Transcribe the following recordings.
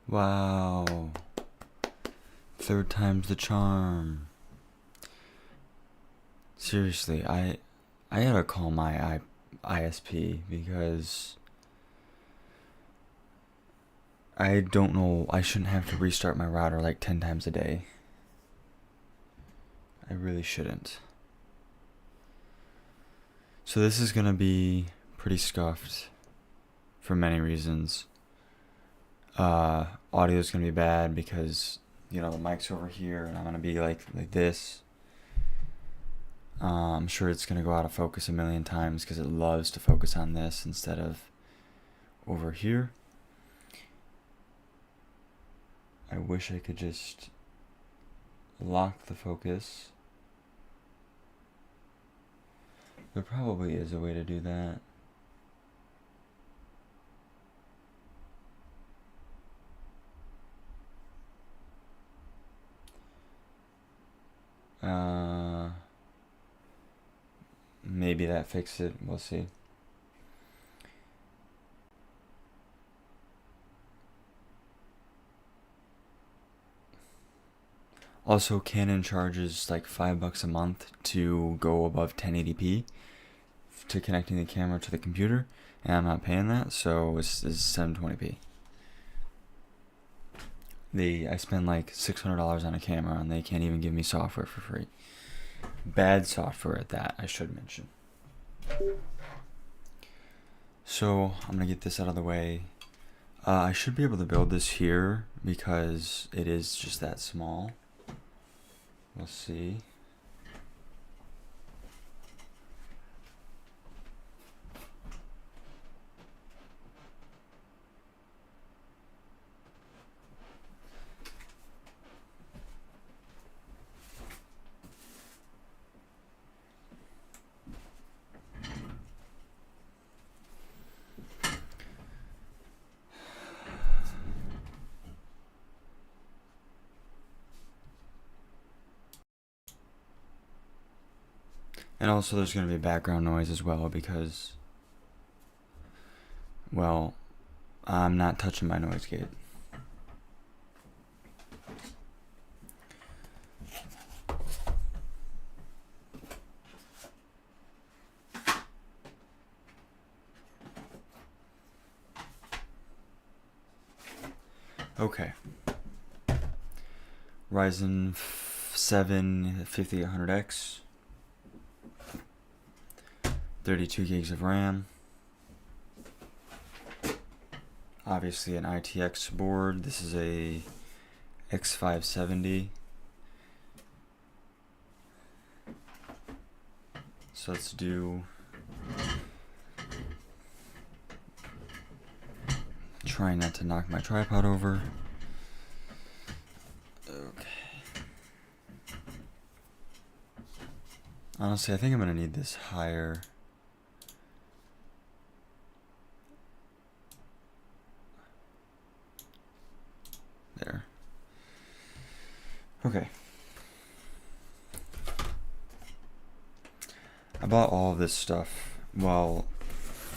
Wow. Third time's the charm. Seriously, I gotta call my ISP because I don't know. I shouldn't have to restart my router like 10 times a day. I really shouldn't. So this is gonna be pretty scuffed for many reasons. Audio is gonna be bad because the mic's over here and I'm gonna be like this. I'm sure it's gonna go out of focus a million times because it loves to focus on this instead of over here. I wish I could just lock the focus. There probably is a way to do that. Maybe that fixed it. We'll see. Also, Canon charges like $5 a month to go above 1080p to connecting the camera to the computer, and I'm not paying that, so it's 720p. I spend like $600 on a camera, and they can't even give me software for free. Bad software at that, I should mention. So I'm gonna get this out of the way. I should be able to build this here because it is just that small. We'll see. And also there's going to be background noise as well because, well, I'm not touching my noise gate. Okay. Ryzen 7 5800X. 32 gigs of RAM. Obviously an ITX board. This is a X570. So let's do... Trying not to knock my tripod over. Okay. Honestly, I think I'm going to need this higher. There. Okay. I bought all of this stuff. Well,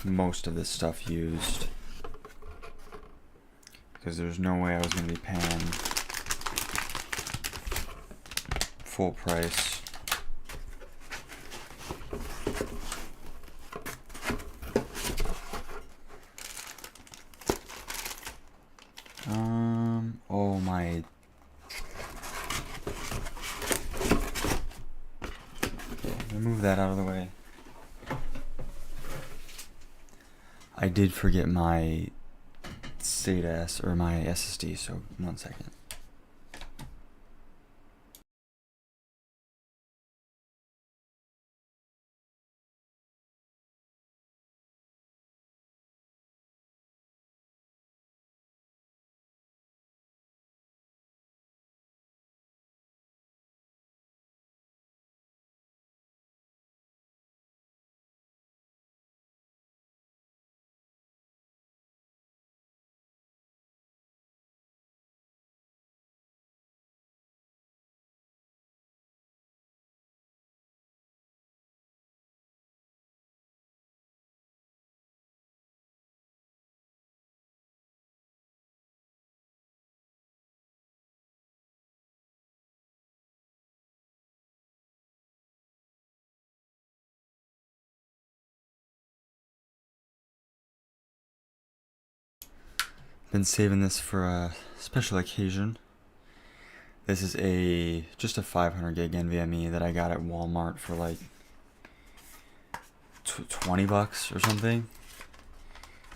most of this stuff used. Because there's no way I was going to be paying full price. Oh my. Okay, move that out of the way. I did forget my SATA or my SSD, so 1 second. Been saving this for a special occasion. This is just a 500 gig NVMe that I got at Walmart for like 20 bucks or something.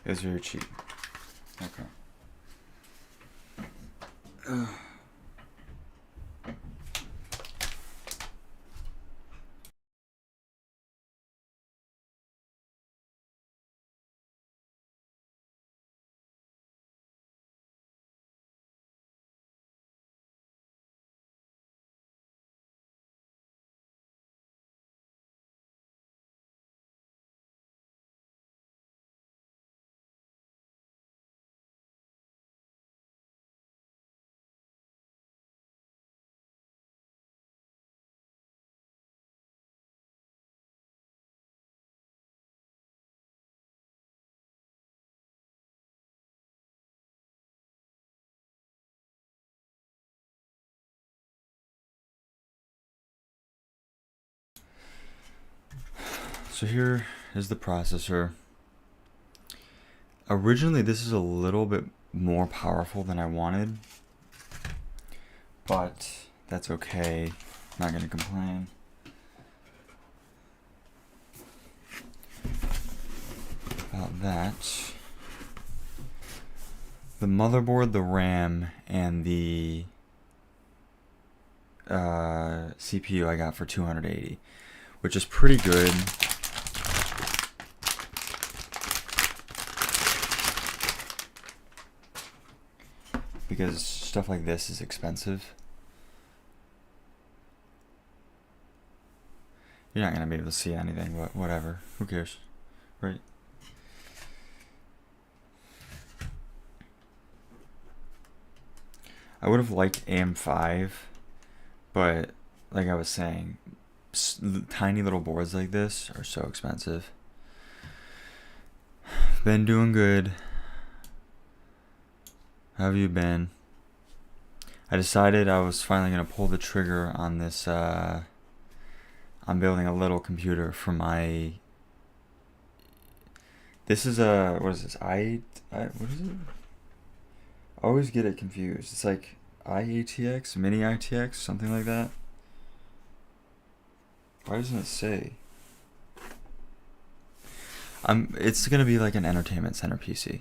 It was very cheap. Okay. So here is the processor. Originally, this is a little bit more powerful than I wanted, but that's okay. I'm not gonna complain. About that. The motherboard, the RAM, and the CPU I got for $280, which is pretty good. Because stuff like this is expensive. You're not gonna be able to see anything, but whatever. Who cares, right? I would have liked AM5, but like I was saying, tiny little boards like this are so expensive. Been doing good. How have you been? I decided I was finally going to pull the trigger on this. I'm building a little computer for my. This is a. What is this? What is it? I always get it confused. It's like IATX, mini ITX, something like that. Why doesn't it say? It's going to be like an entertainment center PC.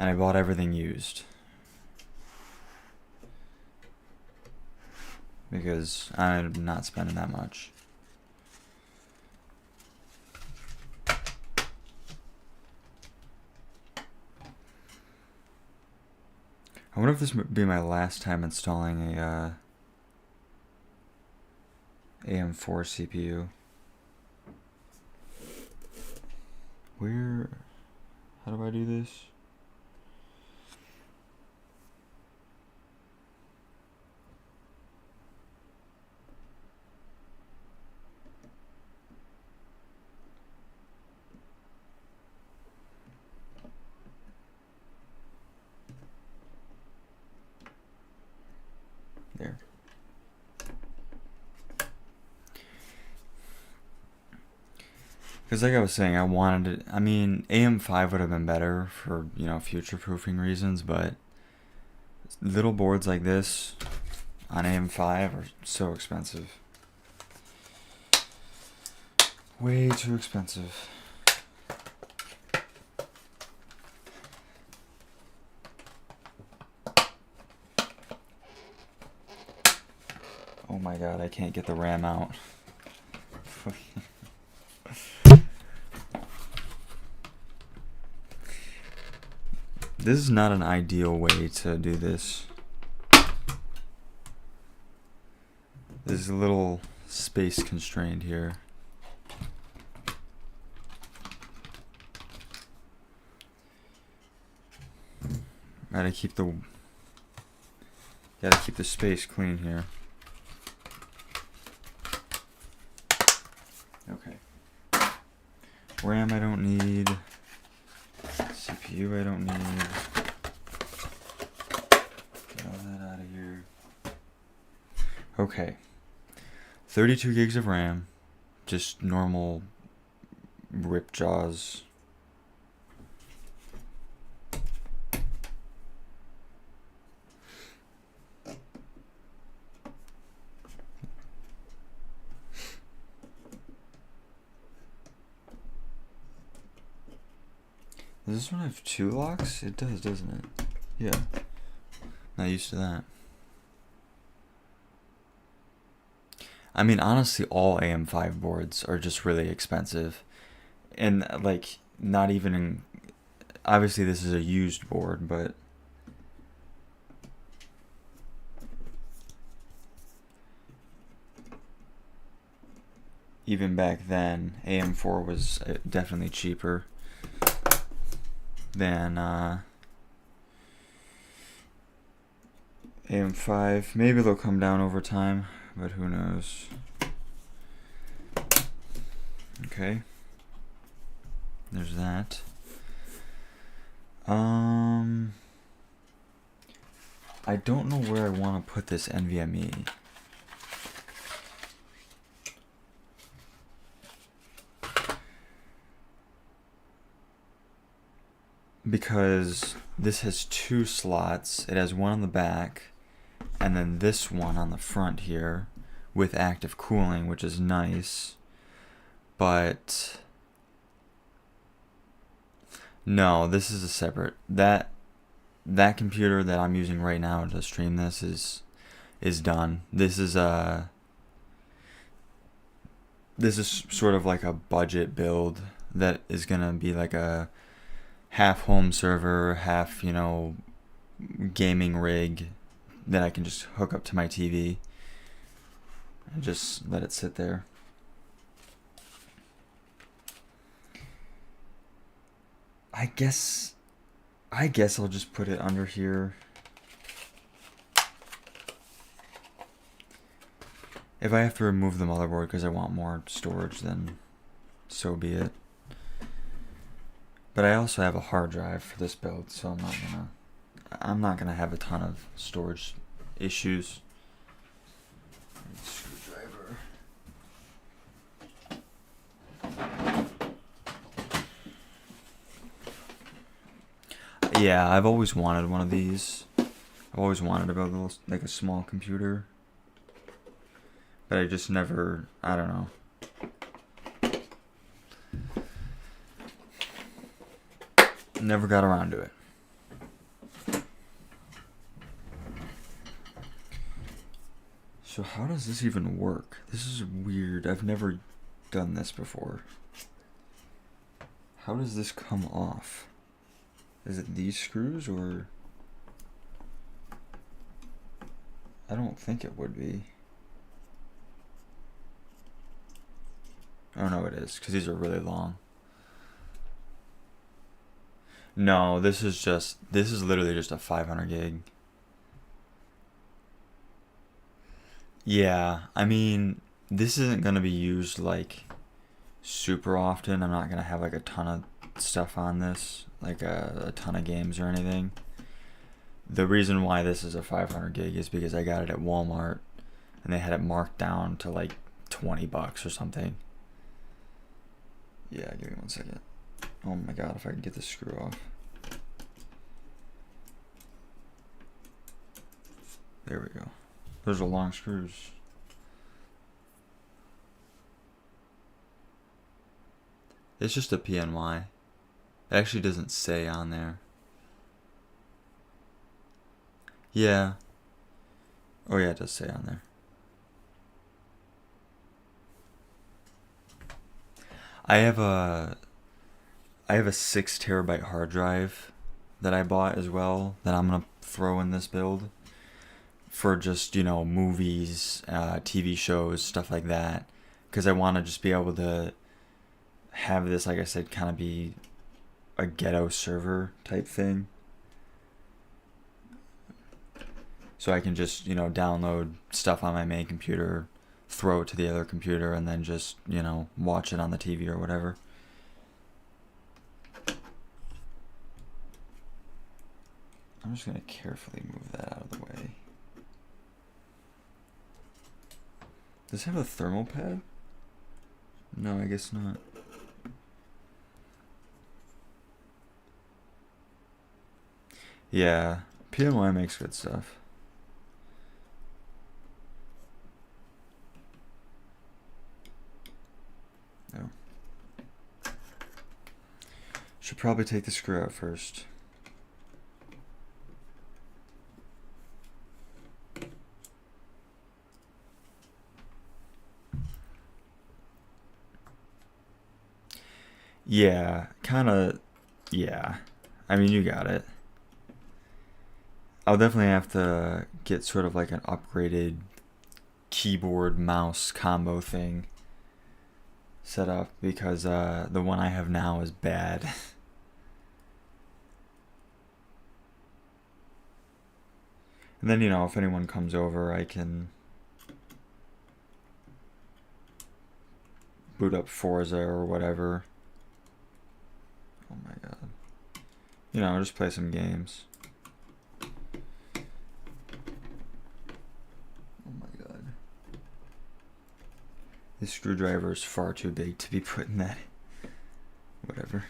And I bought everything used. Because I'm not spending that much. I wonder if this would be my last time installing a AM4 CPU. How do I do this? There. Because like I was saying, AM5 would have been better for, future-proofing reasons, but little boards like this on AM5 are so expensive. Way too expensive. Oh my god, I can't get the RAM out. This is not an ideal way to do this. This is a little space constrained here. Gotta keep the space clean here. Okay. RAM I don't need. CPU I don't need. Get all that out of here. Okay. 32 gigs of RAM. Just normal rip jaws. Does this one have 2 locks? It does, doesn't it? Yeah. Not used to that. I mean, honestly, all AM5 boards are just really expensive. And, like, not even in... Obviously, this is a used board, but... Even back then, AM4 was definitely cheaper than AM5. Maybe they'll come down over time, but who knows. Okay. There's that. I don't know where I want to put this NVMe. Because this has 2 slots. It has one on the back, and then this one on the front here with active cooling, which is nice. But no, this is a separate. That computer that I'm using right now to stream this is done. This is sort of like a budget build that is gonna be like a half home server, half, you know, gaming rig that I can just hook up to my TV and just let it sit there. I guess I'll just put it under here. If I have to remove the motherboard because I want more storage, then so be it. But I also have a hard drive for this build, so I'm not gonna have a ton of storage issues. Screwdriver. Yeah, I've always wanted one of these. I've always wanted to build like a small computer, but I just never. I don't know. Never got around to it. So how does this even work? This is weird. I've never done this before. How does this come off? Is it these screws or... I don't think it would be. Oh no, it is, because these are really long. No, this is literally just a 500 gig. Yeah, I mean, this isn't going to be used like super often. I'm not going to have like a ton of stuff on this, like a ton of games or anything. The reason why this is a 500 gig is because I got it at Walmart and they had it marked down to like $20 or something. Yeah, give me 1 second. Oh my god, if I can get this screw off. There we go. Those are long screws. It's just a PNY. It actually doesn't say on there. Yeah. Oh yeah, it does say on there. I have a 6 terabyte hard drive that I bought as well that I'm gonna throw in this build for just, you know, movies, TV shows, stuff like that, because I want to just be able to have this, like I said, kind of be a ghetto server type thing, so I can just, you know, download stuff on my main computer, throw it to the other computer, and then just, you know, watch it on the TV or whatever. I'm just gonna carefully move that out of the way. Does it have a thermal pad? No, I guess not. Yeah, PMY makes good stuff. Should probably take the screw out first. Yeah, kinda, yeah. I mean, you got it. I'll definitely have to get sort of like an upgraded keyboard mouse combo thing set up because the one I have now is bad. And then, you know, if anyone comes over, I can boot up Forza or whatever. Oh my god. You know, just play some games. Oh my god. This screwdriver is far too big to be put in that. Whatever.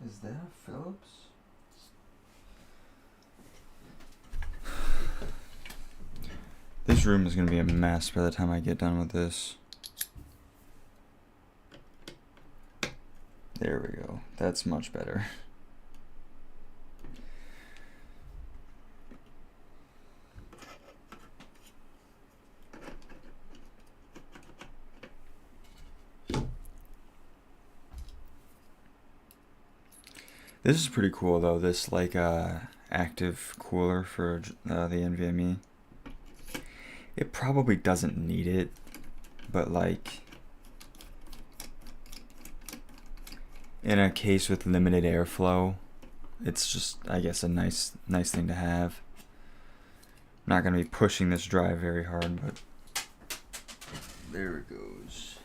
Is that a Phillips? This room is going to be a mess by the time I get done with this. There we go. That's much better. This is pretty cool though, this like active cooler for the NVMe. It probably doesn't need it, but like in a case with limited airflow, it's just, I guess, a nice thing to have. I'm not going to be pushing this drive very hard, but there it goes.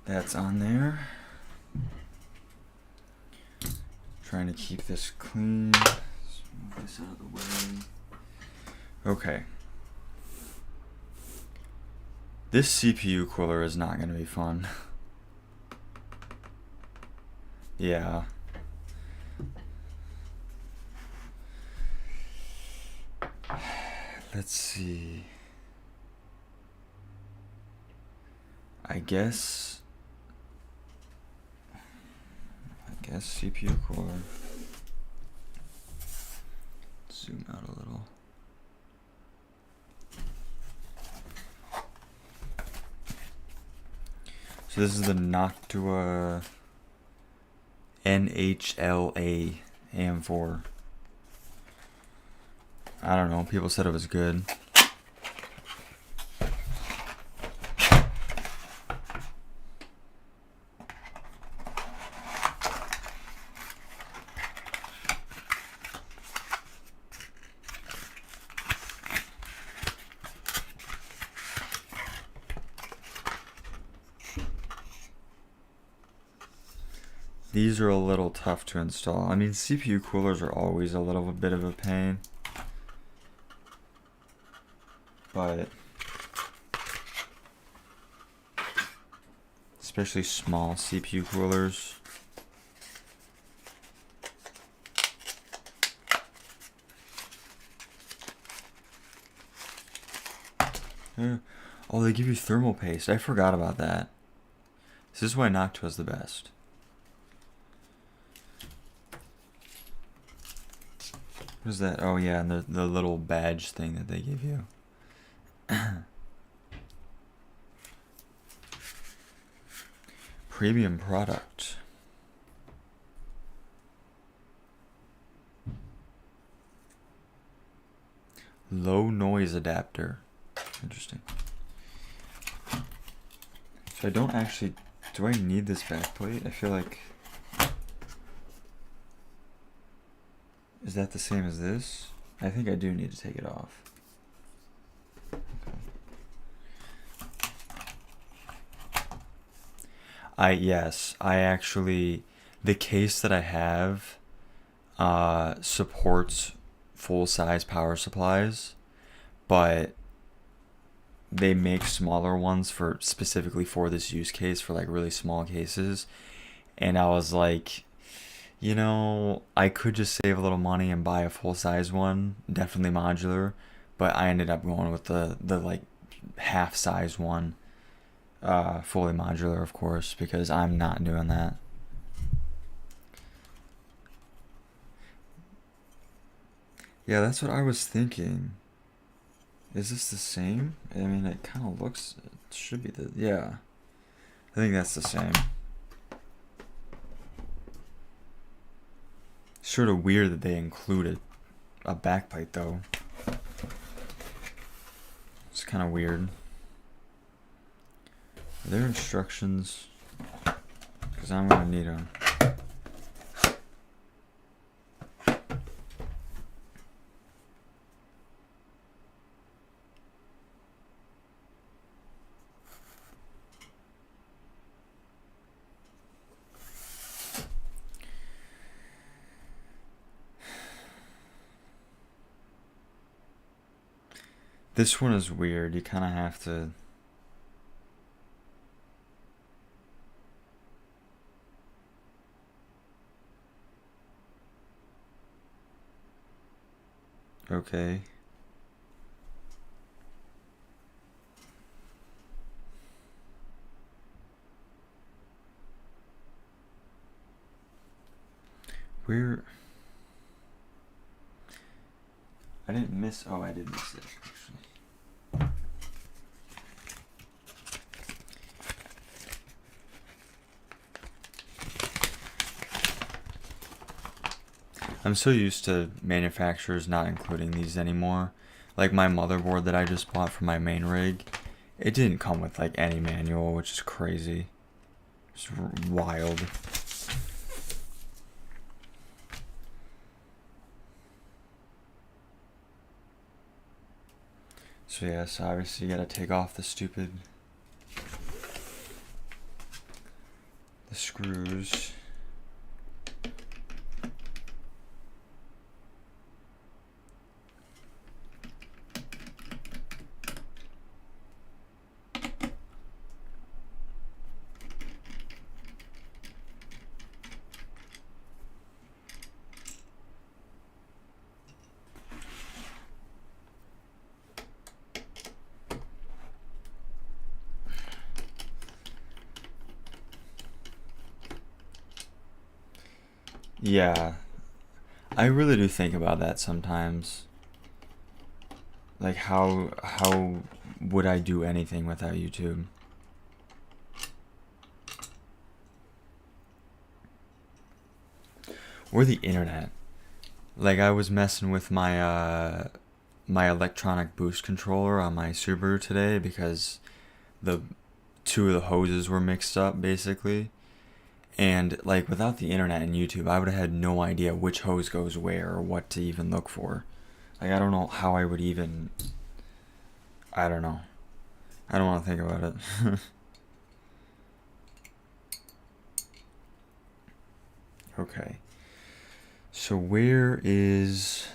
That's on there. Trying to keep this clean. Let's move this out of the way. Okay. This CPU cooler is not going to be fun. Yeah. Let's see. I guess CPU cooler. Zoom out a little. So this is the Noctua NHLA AM4. I don't know, people said it was good. These are a little tough to install. I mean, CPU coolers are always a little bit of a pain, but especially small CPU coolers. Oh, they give you thermal paste. I forgot about that. This is why Noctua is the best. What is that? Oh yeah, and the little badge thing that they give you. Premium product. Low noise adapter. Interesting. So I don't actually Do I need this backplate? I feel like... Is that the same as this? I think I do need to take it off. Yes, I actually... The case that I have supports full-size power supplies, but they make smaller ones for specifically for this use case, for like really small cases. And I was like, you know, I could just save a little money and buy a full-size one, definitely modular, but I ended up going with the like half-size one, fully modular, of course, because I'm not doing that. Yeah, that's what I was thinking. Is this the same? I mean, it kind of looks... It should be the... Yeah. I think that's the same. Sort of weird that they included a backplate, though. It's kind of weird. Are there instructions? Because I'm going to need them. This one is weird. You kind of have to... Okay. Where... I didn't miss... Oh, I did miss it, actually. I'm so used to manufacturers not including these anymore. Like my motherboard that I just bought for my main rig, it didn't come with like any manual, which is crazy. It's wild. So yes, obviously you gotta take off the stupid... the screws. Yeah, I really do think about that sometimes. Like how would I do anything without YouTube? Or the internet. Like I was messing with my my electronic boost controller on my Subaru today because the two of the hoses were mixed up basically. And like without the internet and YouTube, I would have had no idea which hose goes where or what to even look for. Like I don't know how I would even... I don't know. I don't want to think about it. Okay. So where is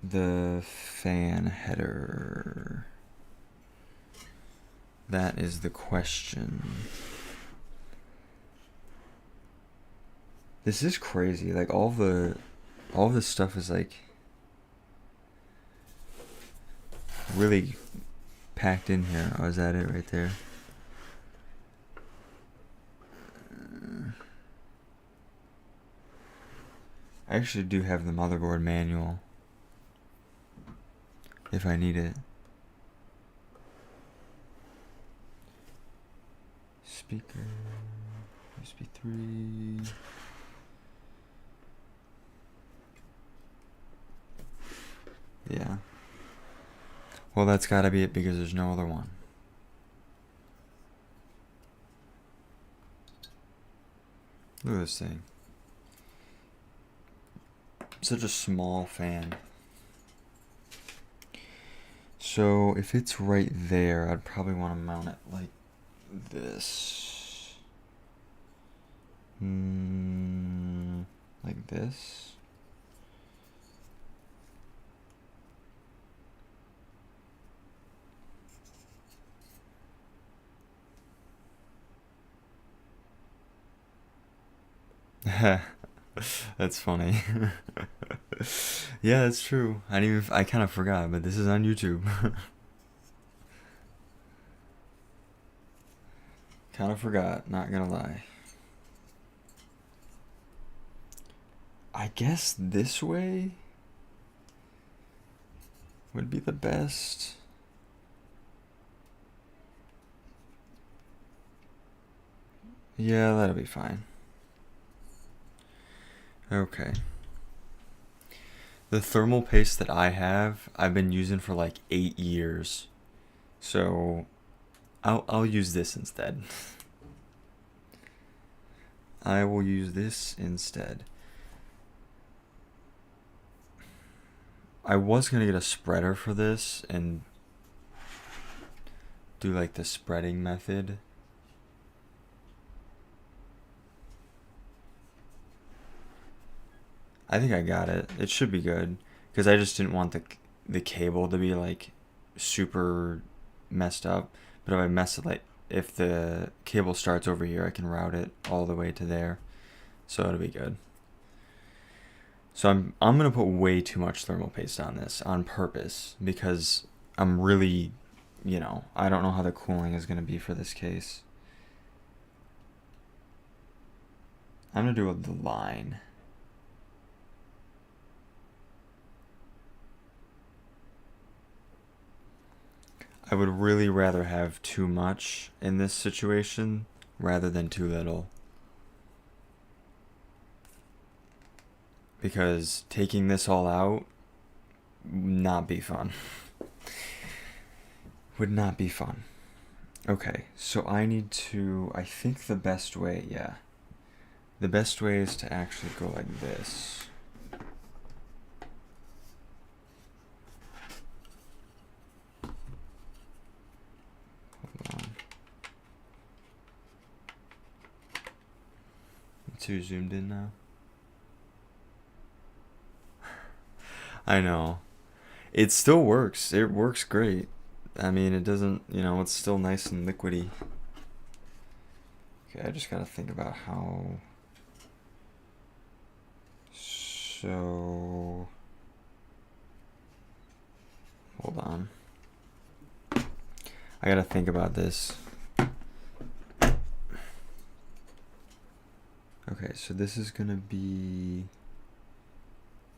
the fan header? That is the question. This is crazy. Like all this stuff is like really packed in here. Oh, is that it right there? I actually do have the motherboard manual if I need it. Speaker, USB 3. Yeah. Well, that's gotta be it because there's no other one. Look at this thing. Such a small fan. So if it's right there, I'd probably want to mount it like this. Like this. That's funny. Yeah, that's true. I kind of forgot, but this is on YouTube. Kind of forgot, not gonna lie. I guess this way would be the best. Yeah, that'll be fine. Okay. The thermal paste that I have, I've been using for like 8 years. So I'll use this instead. I will use this instead. I was gonna get a spreader for this and do like the spreading method. I think I got it. It should be good because I just didn't want the cable to be like super messed up. But if I mess it, like if the cable starts over here, I can route it all the way to there, so it'll be good. So I'm gonna put way too much thermal paste on this on purpose because I'm really, I don't know how the cooling is gonna be for this case. I'm gonna do the line. I would really rather have too much in this situation rather than too little. Because taking this all out would not be fun. Would not be fun. Okay, so I think the best way, the best way is to actually go like this. Too zoomed in now. I know. It still works. It works great. I mean, it doesn't, it's still nice and liquidy. Okay, I just gotta think about how. So. Hold on. I gotta think about this. Okay, so this is gonna be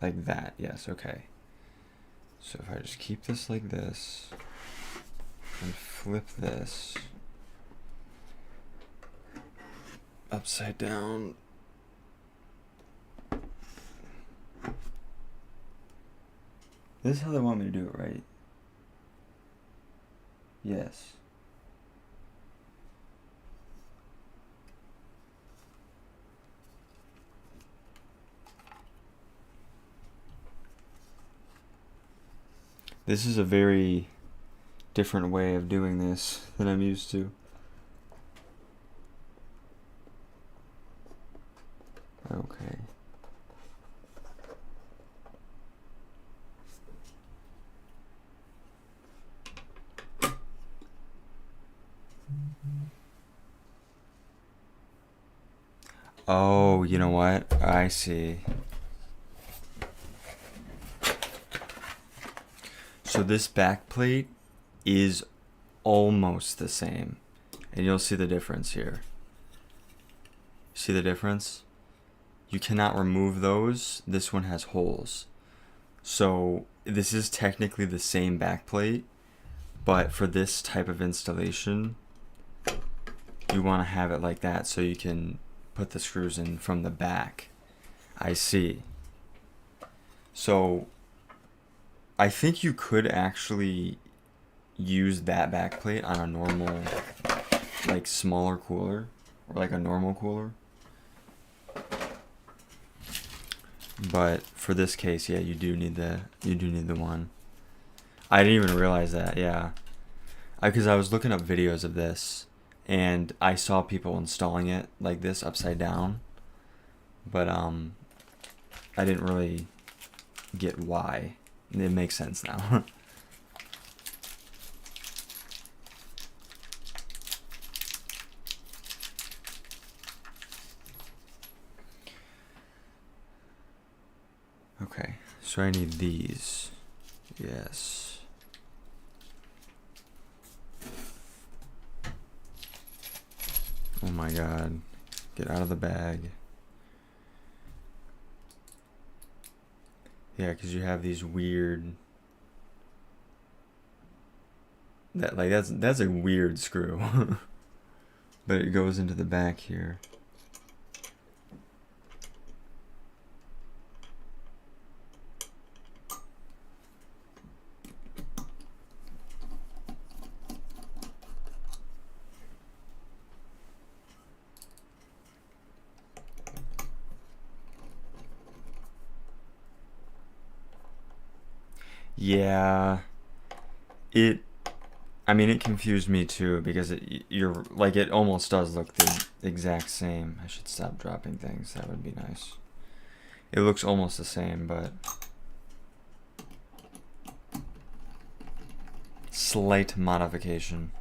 like that. Yes, okay. So if I just keep this like this and flip this upside down. This is how they want me to do it, right? Yes. This is a very different way of doing this than I'm used to. Okay. Oh, you know what? I see. So this back plate is almost the same. And you'll see the difference here. See the difference? You cannot remove those. This one has holes. So this is technically the same back plate, but for this type of installation, you want to have it like that so you can put the screws in from the back. I see. So I think you could actually use that back plate on a normal, like smaller cooler, or like a normal cooler. But for this case, yeah, you do need the one. I didn't even realize that. Yeah, because I was looking up videos of this, and I saw people installing it like this upside down, but I didn't really get why. It makes sense now. Okay, so I need these. Yes. Oh my god. Get out of the bag. Yeah, because you have these weird... that's a weird screw. But it goes into the back here. Yeah, I mean, it confused me too because it almost does look the exact same. I should stop dropping things. That would be nice. It looks almost the same, but slight modification.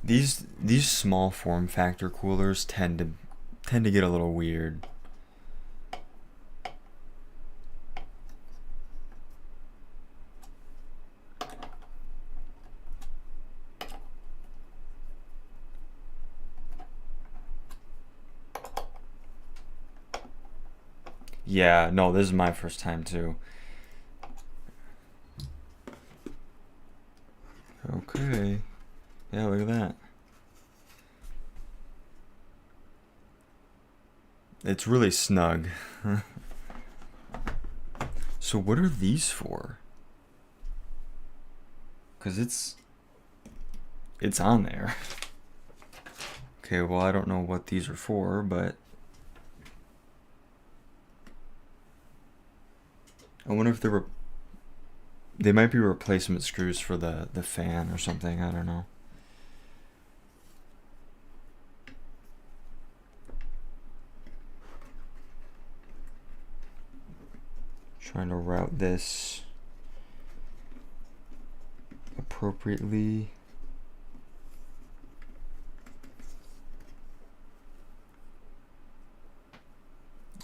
These small form factor coolers tend to get a little weird. Yeah, no, this is my first time too. Okay. Yeah, look at that. It's really snug. So what are these for? Because it's on there. Okay, well, I don't know what these are for, but I wonder if they might be replacement screws for the fan or something. I don't know. Trying to route this appropriately.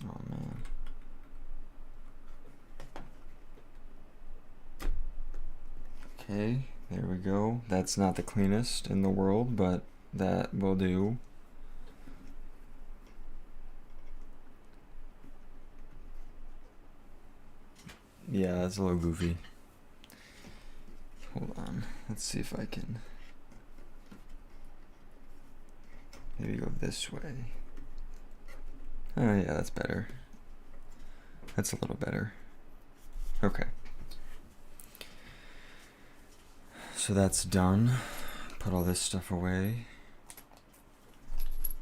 Oh man. Okay, there we go. That's not the cleanest in the world, but that will do. Yeah, that's a little goofy. Hold on. Let's see if I can maybe go this way. Oh yeah, that's better. That's a little better. Okay. So that's done. Put all this stuff away.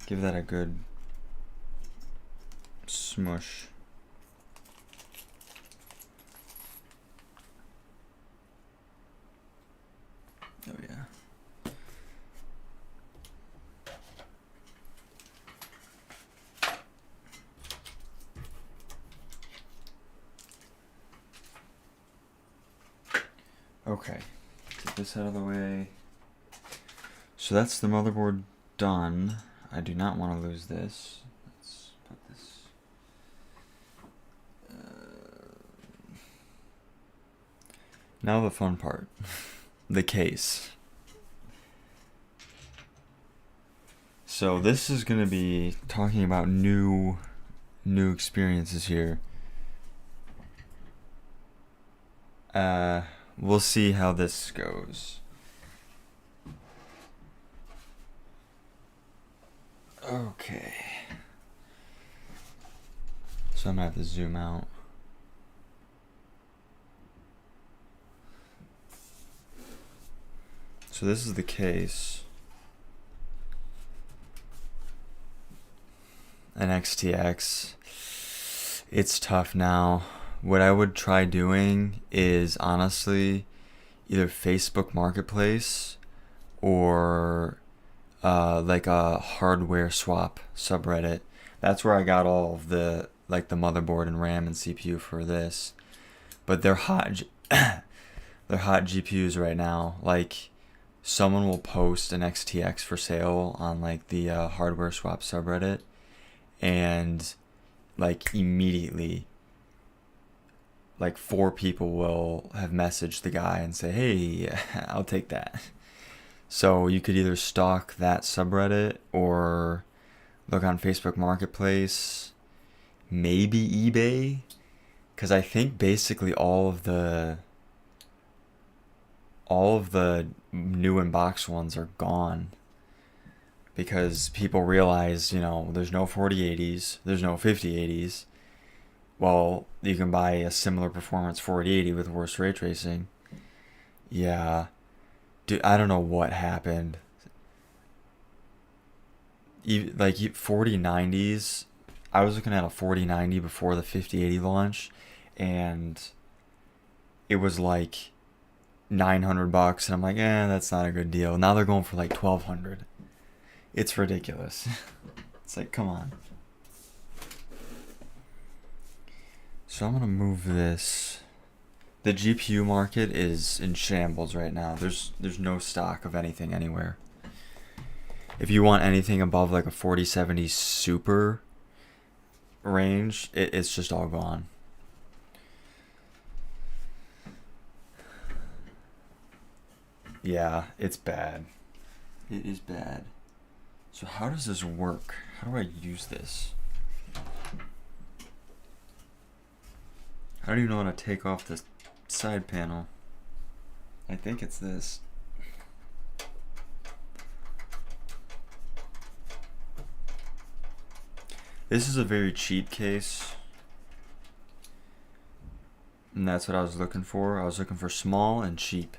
Give that a good smush. Oh yeah. Okay. Get this out of the way. So that's the motherboard done. I do not want to lose this. Let's put this. Now the fun part. The case. So this is going to be talking about new experiences here. We'll see how this goes. Okay. So I'm gonna have to zoom out. So this is the case. an XTX. It's tough now. What I would try doing is honestly either Facebook Marketplace or like a hardware swap subreddit. That's where I got all of the like the motherboard and RAM and CPU for this. But they're hot. They're hot GPUs right now. Like someone will post an XTX for sale on like the hardware swap subreddit, and like immediately like 4 people will have messaged the guy and say, hey, I'll take that. So you could either stalk that subreddit or look on Facebook Marketplace, maybe eBay, because I think basically all of the new in-box ones are gone because people realize, there's no 4080s, there's no 5080s. Well, you can buy a similar performance 4080 with worse ray tracing. Yeah. Dude, I don't know what happened. Like 4090s, I was looking at a 4090 before the 5080 launch, and it was like $900, and I'm like, that's not a good deal. Now they're going for like $1,200. It's ridiculous. It's like, come on. So I'm gonna move this. The GPU market is in shambles right now. There's no stock of anything anywhere. If you want anything above like a 4070 Super range, it's just all gone. Yeah, it's bad. It is bad. So how does this work? How do I use this? I don't even know how to take off this side panel. I think it's this. This is a very cheap case, and that's what I was looking for. I was looking for small and cheap.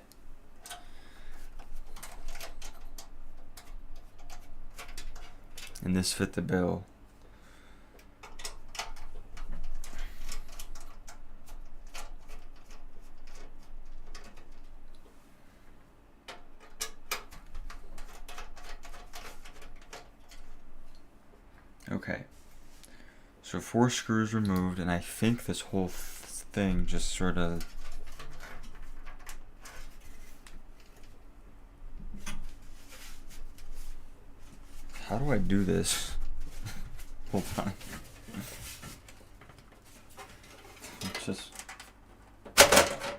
And this fit the bill. Okay. So 4 screws removed, and I think this whole thing just sort of... How do I do this? Hold on. Just...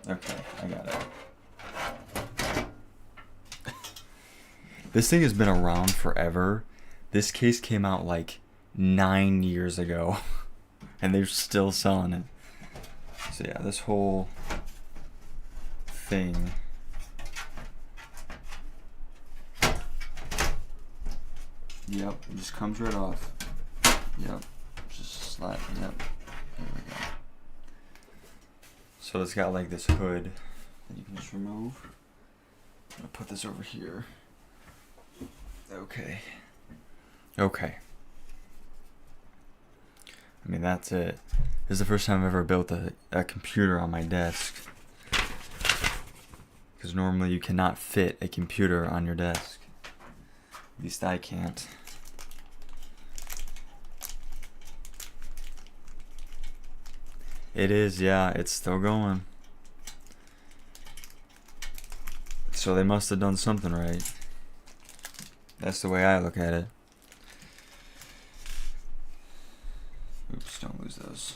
Okay, I got it. This thing has been around forever. This case came out like 9 years ago, and they're still selling it. So yeah, this whole thing. Yep, it just comes right off. Yep, just slide. Yep, there we go. So it's got like this hood that you can just remove. I'm gonna put this over here. Okay. Okay. I mean, that's it. This is the first time I've ever built a computer on my desk. Because normally you cannot fit a computer on your desk. At least I can't. It is, yeah, it's still going. So they must have done something right. That's the way I look at it. Oops, don't lose those.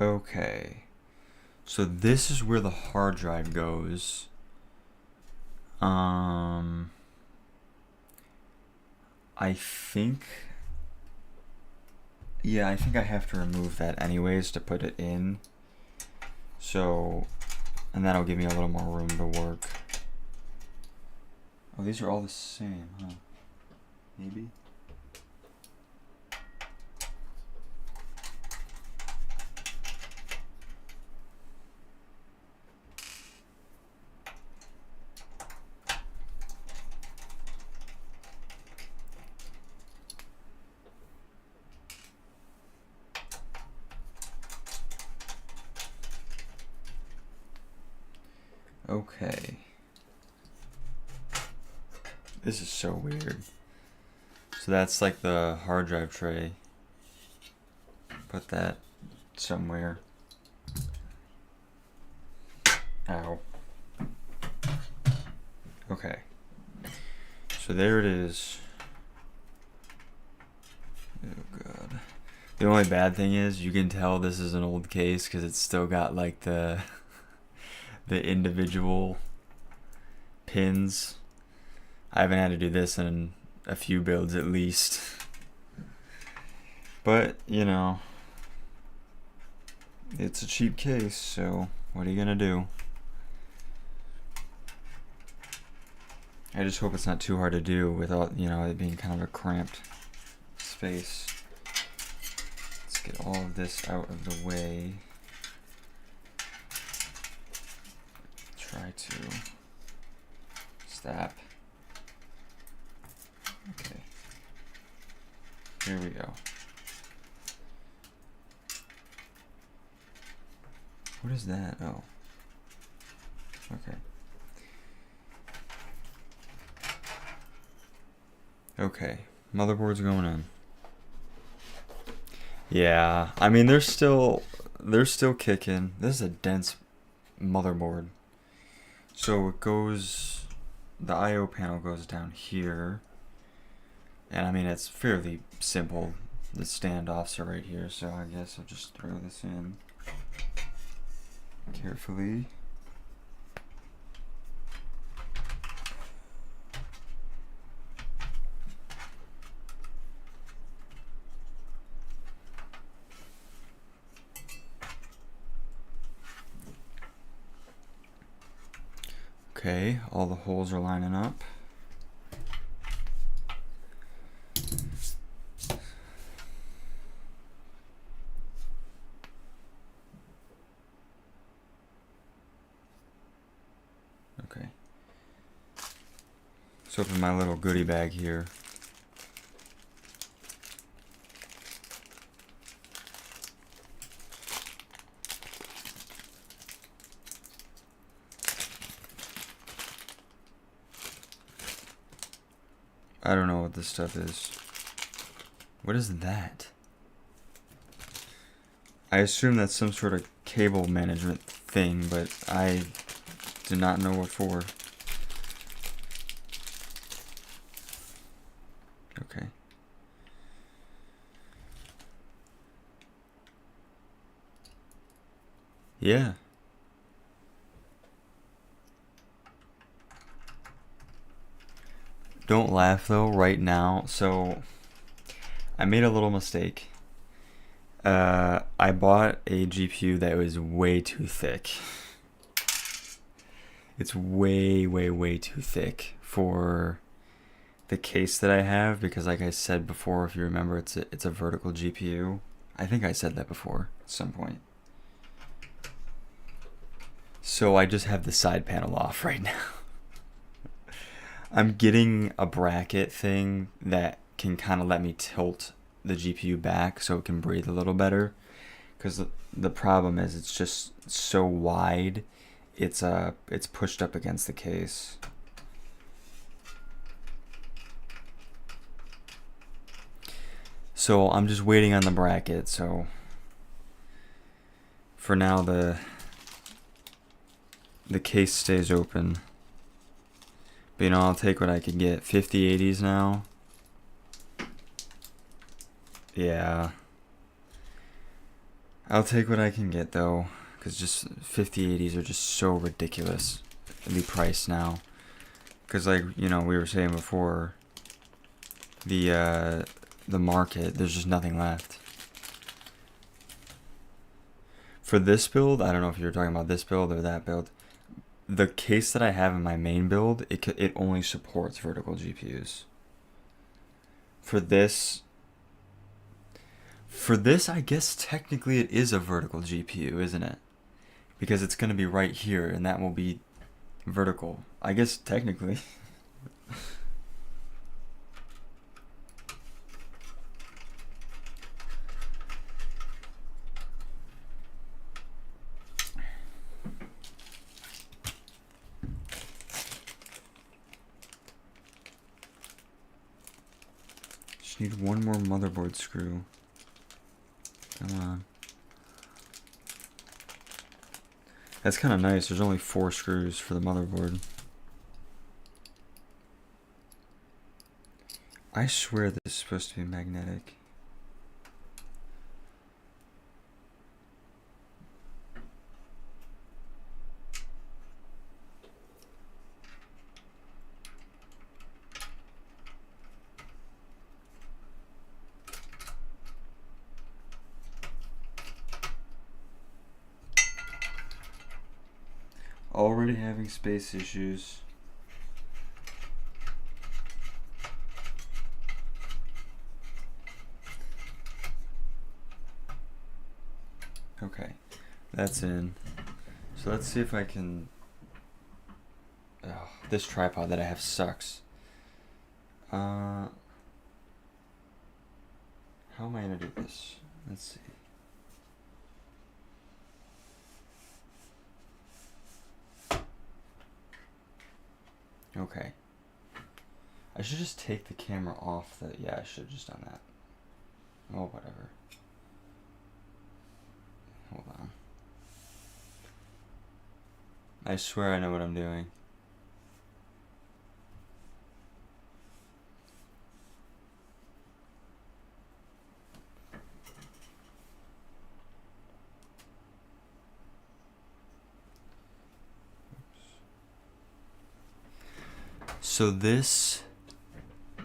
Okay. So this is where the hard drive goes. I think... Yeah, I think I have to remove that anyways to put it in. So... And that'll give me a little more room to work. Oh, these are all the same, huh? Maybe? Okay. This is so weird. So that's like the hard drive tray. Put that somewhere. Ow. Okay. So there it is. Oh god. The only bad thing is you can tell this is an old case because it's still got like the individual pins. I haven't had to do this in a few builds at least. But, you know, it's a cheap case, so what are you gonna do? I just hope it's not too hard to do without, you know, it being kind of a cramped space. Let's get all of this out of the way. Try to stop. Okay. Here we go. What is that? Oh. Okay. Okay. Motherboard's going in. Yeah, I mean they're still kicking. This is a dense motherboard. So it goes, the I/O panel goes down here. And I mean it's fairly simple. The standoffs are right here, so I guess I'll just throw this in carefully. Okay, all the holes are lining up. Okay. Let's open my little goodie bag here. I don't know what this stuff is. What is that? I assume that's some sort of cable management thing, but I do not know what for. Okay. Yeah. Don't laugh though right now. So I made a little mistake. I bought a GPU that was way too thick. It's way too thick for the case that I have because, like I said before, if you remember, it's a vertical GPU. I think I said that before at some point. So I just have the side panel off right now. I'm getting a bracket thing that can kind of let me tilt the GPU back so it can breathe a little better. Because the problem is it's just so wide, it's pushed up against the case. So I'm just waiting on the bracket. So for now the case stays open. But you know, I'll take what I can get. 5080s now. Yeah. I'll take what I can get though, because just 5080s are just so ridiculously priced now. Because like, you know, we were saying before, the market, there's just nothing left. For this build, I don't know if you're talking about this build or that build. The case that I have in my main build, it only supports vertical GPUs. For this, I guess technically it is a vertical GPU, isn't it? Because it's going to be right here, and that will be vertical. I guess technically. Just need one more motherboard screw. Come on. That's kind of nice. There's only 4 screws for the motherboard. I swear this is supposed to be magnetic. Already having space issues. Okay, that's in. So let's see if I can... Oh, this tripod that I have sucks. How am I gonna do this? Let's see. Okay. I should just take the camera off the... Yeah, I should have just done that. Oh, whatever. Hold on. I swear I know what I'm doing. So this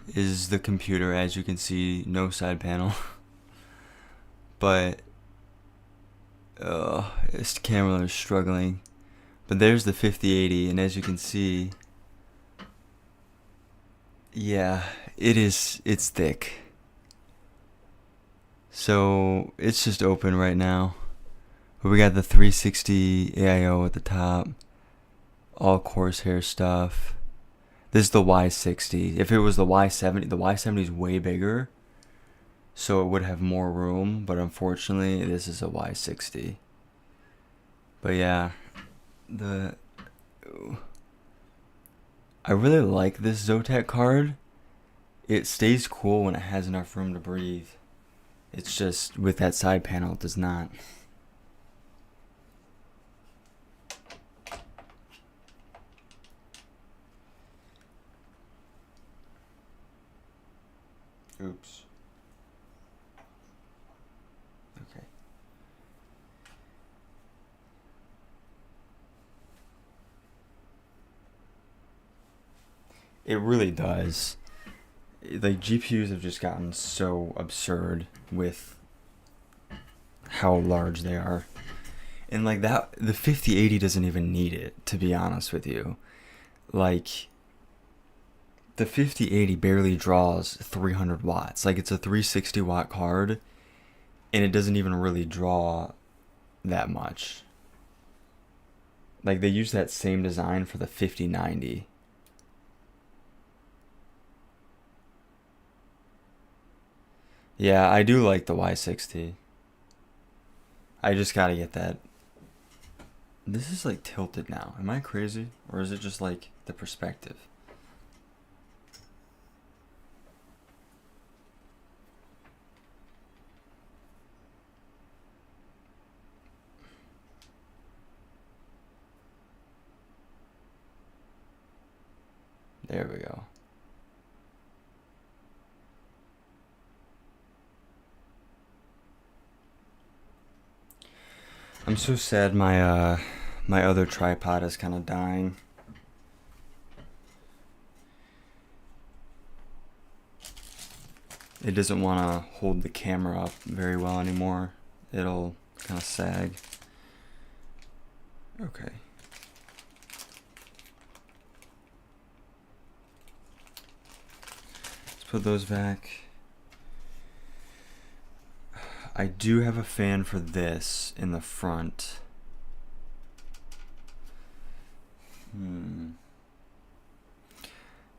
is the computer, as you can see, no side panel. But this camera is struggling. But there's the 5080, and as you can see, yeah, it's thick. So it's just open right now. But we got the 360 AIO at the top, all Corsair stuff. This is the Y60. If it was the Y70, the Y70 is way bigger, so it would have more room, but unfortunately this is a Y60. But yeah, I really like this Zotac card. It stays cool when it has enough room to breathe. It's just with that side panel it does not. Oops. Okay. It really does. Like, GPUs have just gotten so absurd with how large they are. And like that, the 5080 doesn't even need it, to be honest with you. Like, the 5080 barely draws 300 watts. Like, it's a 360 watt card, and it doesn't even really draw that much. Like, they use that same design for the 5090. Yeah, I do like the Y60. I just gotta get that. This is like tilted now. Am I crazy? Or is it just like the perspective? There we go. I'm so sad my my other tripod is kind of dying. It doesn't want to hold the camera up very well anymore. It'll kind of sag. Okay. Let's put those back. I do have a fan for this in the front.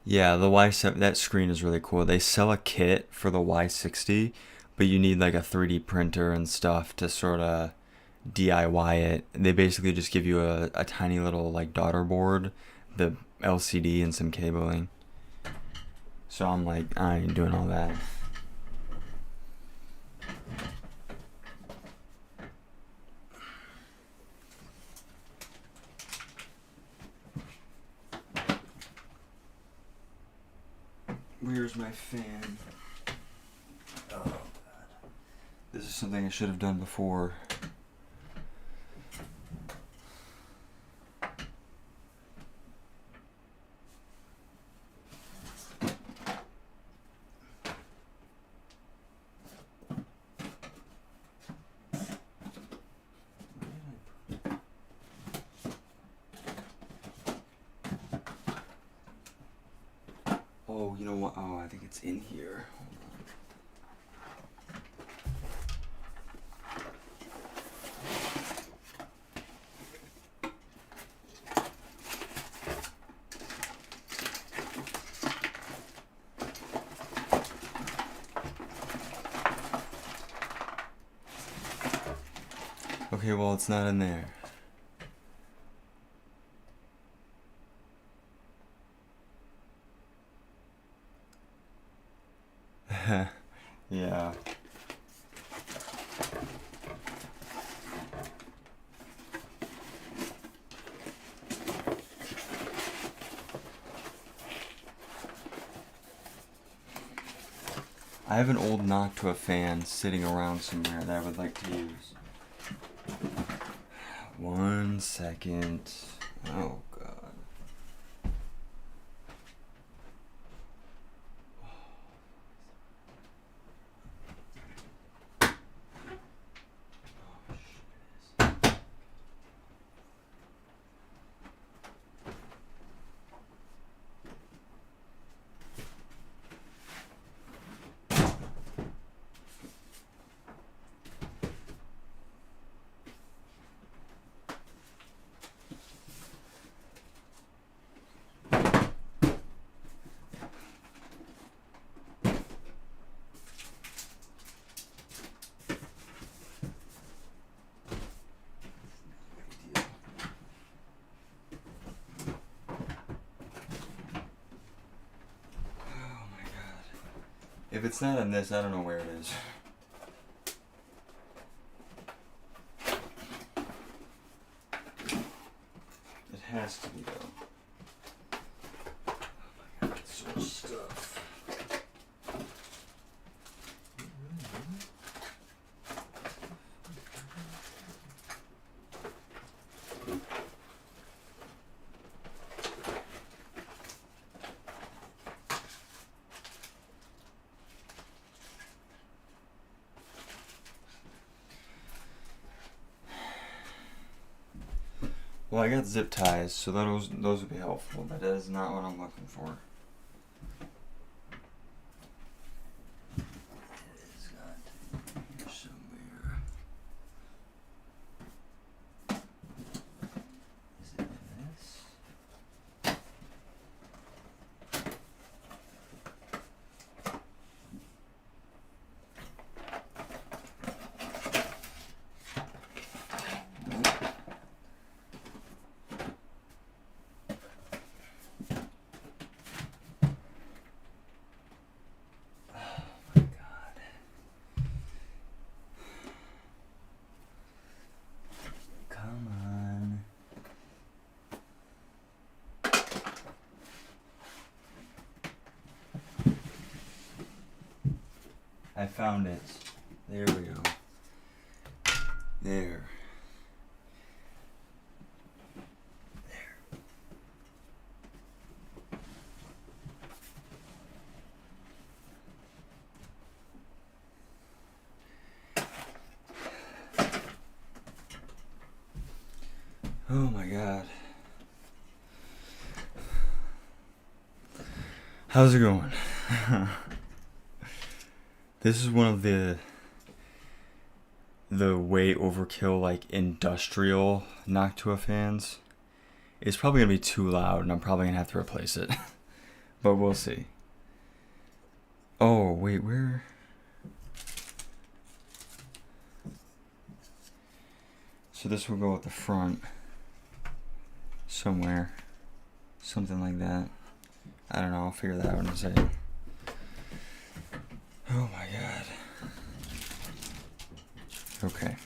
Yeah, the Y7, that screen is really cool. They sell a kit for the Y60, but you need like a 3D printer and stuff to sort of DIY it. They basically just give you a tiny little like daughter board, the LCD and some cabling. So I'm like, I ain't doing all that. Where's my fan? Oh god. This is something I should have done before. Oh, you know what? Oh, I think it's in here. Okay, well, it's not in there. Yeah. I have an old Noctua fan sitting around somewhere that I would like to use. 1 second. Oh god. If it's not in this, I don't know where it is. It has to be though. Oh my god, so much stuff. Well, I got zip ties, so those would be helpful, but that is not what I'm looking for. It's got to be here somewhere. Is it in this? I found it. There we go. There. Oh my god. How's it going? This is one of the way overkill, like, industrial Noctua fans. It's probably gonna be too loud and I'm probably gonna have to replace it. But we'll see. Oh, wait, where? So this will go at the front. Somewhere. Something like that. I don't know, I'll figure that out in a second. Oh my god. Okay.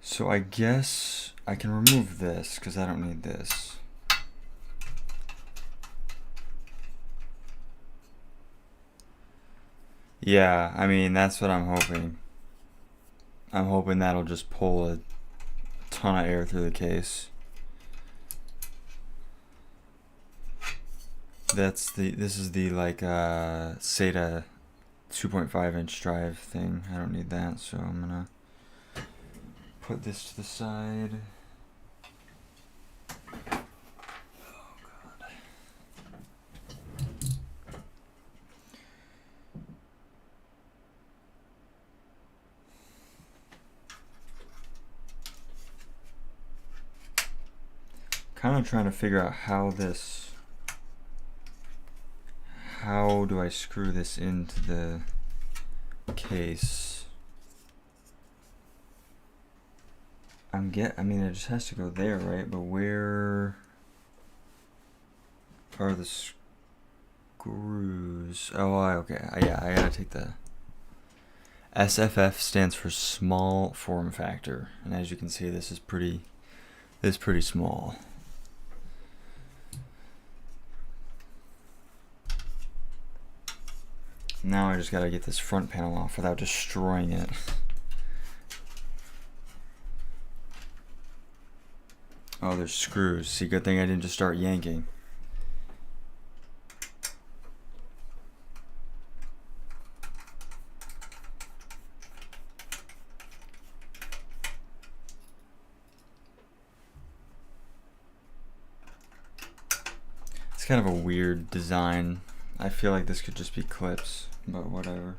So I guess I can remove this because I don't need this. Yeah, I mean, that's what I'm hoping. I'm hoping that'll just pull a ton of air through the case. This is the like SATA 2.5 inch drive thing. I don't need that, so I'm gonna put this to the side. Kind of trying to figure out how do I screw this into the case. I mean, it just has to go there, right? But where are the screws? Oh, okay. Yeah, I gotta take the SFF stands for small form factor, and as you can see, this is pretty small. Now I just gotta get this front panel off without destroying it. Oh, there's screws. See, good thing I didn't just start yanking. It's kind of a weird design. I feel like this could just be clips, but whatever.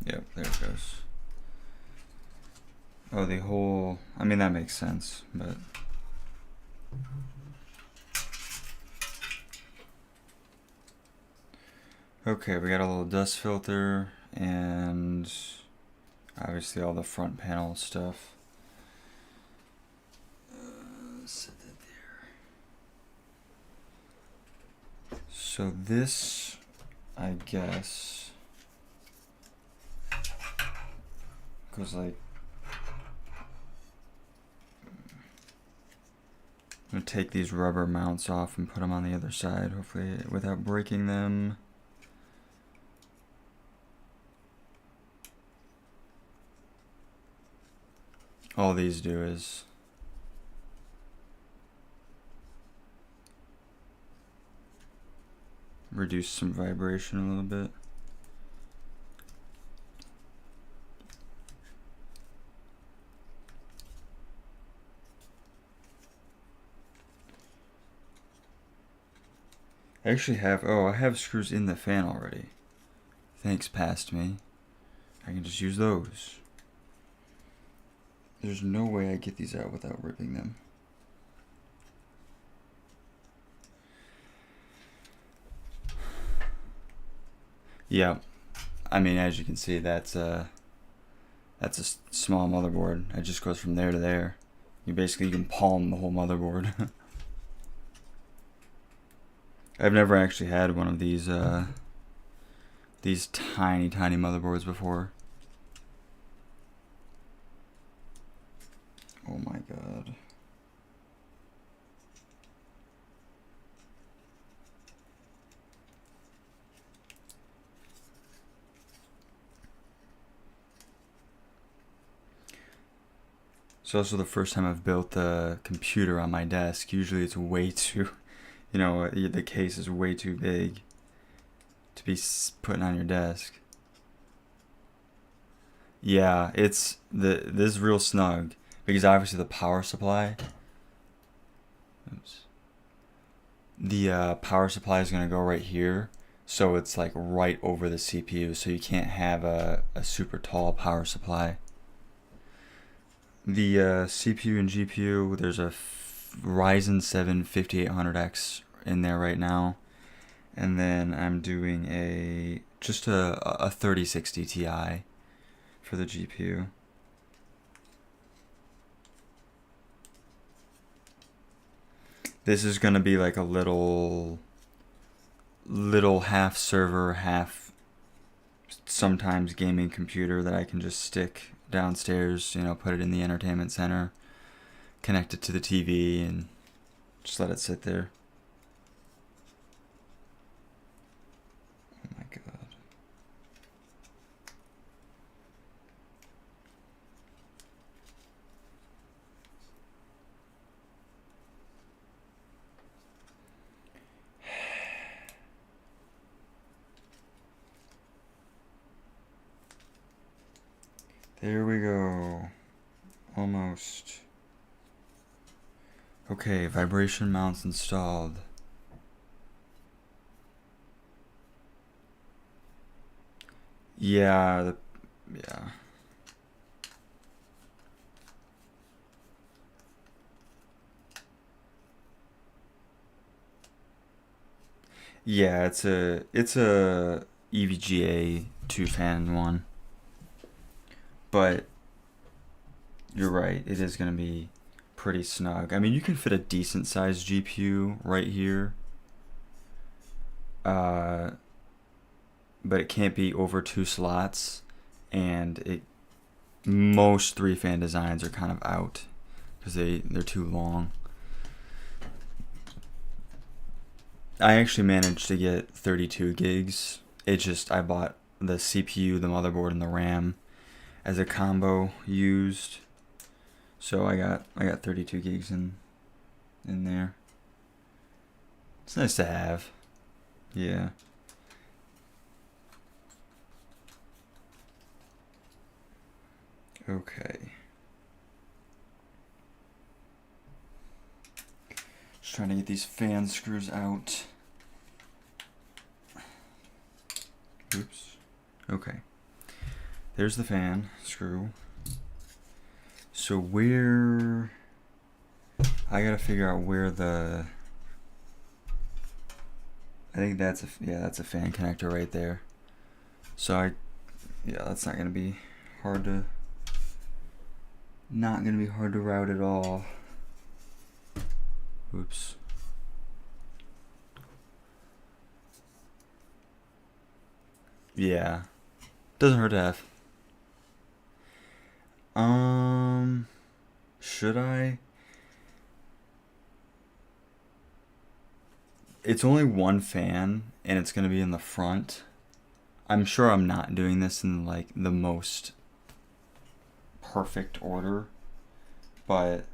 Yep, there it goes. Oh, the whole, I mean, that makes sense, but okay, we got a little dust filter and obviously all the front panel stuff. Set that there. So this, I guess, goes like, I'm gonna take these rubber mounts off and put them on the other side, hopefully without breaking them. All these do is reduce some vibration a little bit. I actually have, I have screws in the fan already. Thanks, past me. I can just use those. There's no way I get these out without ripping them. Yeah, I mean, as you can see, that's a small motherboard. It just goes from there to there. You can palm the whole motherboard. I've never actually had one of these tiny motherboards before. Oh my god. It's also the first time I've built a computer on my desk. Usually it's way too, the case is way too big to be putting on your desk. Yeah, this is real snug because obviously the power supply. Oops. The power supply is gonna go right here, so it's like right over the CPU. So you can't have a super tall power supply. The CPU and GPU, there's a Ryzen 7 5800X in there right now. And then I'm doing just a 3060 Ti for the GPU. This is gonna be like a little half server, half sometimes gaming computer that I can just stick downstairs, put it in the entertainment center, connect it to the TV, and just let it sit there. Oh my god. There we go. Almost. Okay, vibration mounts installed. Yeah, yeah. Yeah, it's a EVGA 2-fan one. But you're right, it is going to be pretty snug. I mean, you can fit a decent sized GPU right here. But it can't be over 2 slots, and most 3-fan designs are kind of out because they're too long. I actually managed to get 32 gigs. I bought the CPU, the motherboard, and the RAM as a combo used. So I got 32 gigs in there. It's nice to have. Yeah. Okay. Just trying to get these fan screws out. Oops. Okay. There's the fan screw. So I gotta figure out where I think that's a fan connector right there. So that's not gonna be hard to route at all. Oops. Yeah. Doesn't hurt to have. Should I? It's only one fan, and it's gonna be in the front. I'm sure I'm not doing this in like the most perfect order, but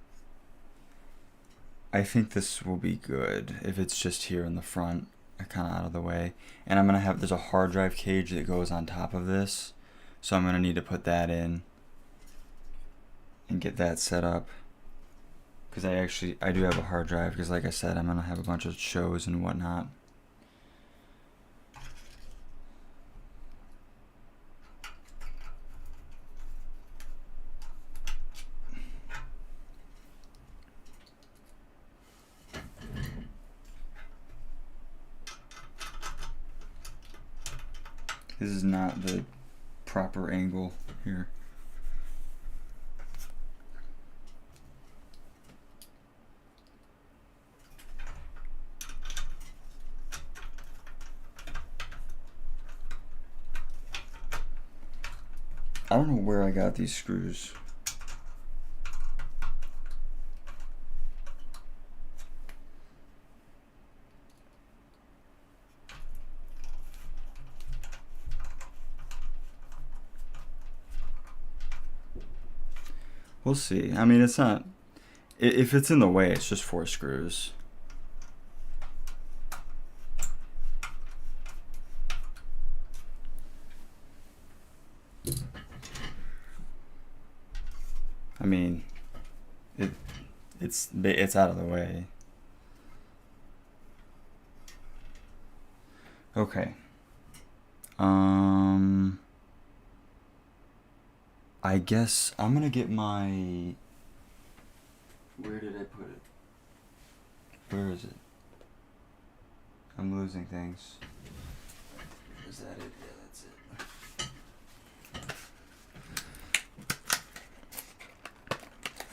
I think this will be good if it's just here in the front, kind of out of the way. And there's a hard drive cage that goes on top of this, so I'm gonna need to put that in and get that set up, because I do have a hard drive, because like I said, I'm gonna have a bunch of shows and whatnot. This is not the proper angle here. I don't know where I got these screws. We'll see. I mean, it's not... If it's in the way, it's just 4 screws. I mean, it's out of the way. Okay. I guess I'm gonna get my... Where did I put it? Where is it? I'm losing things. Is that it? Yeah, that's it.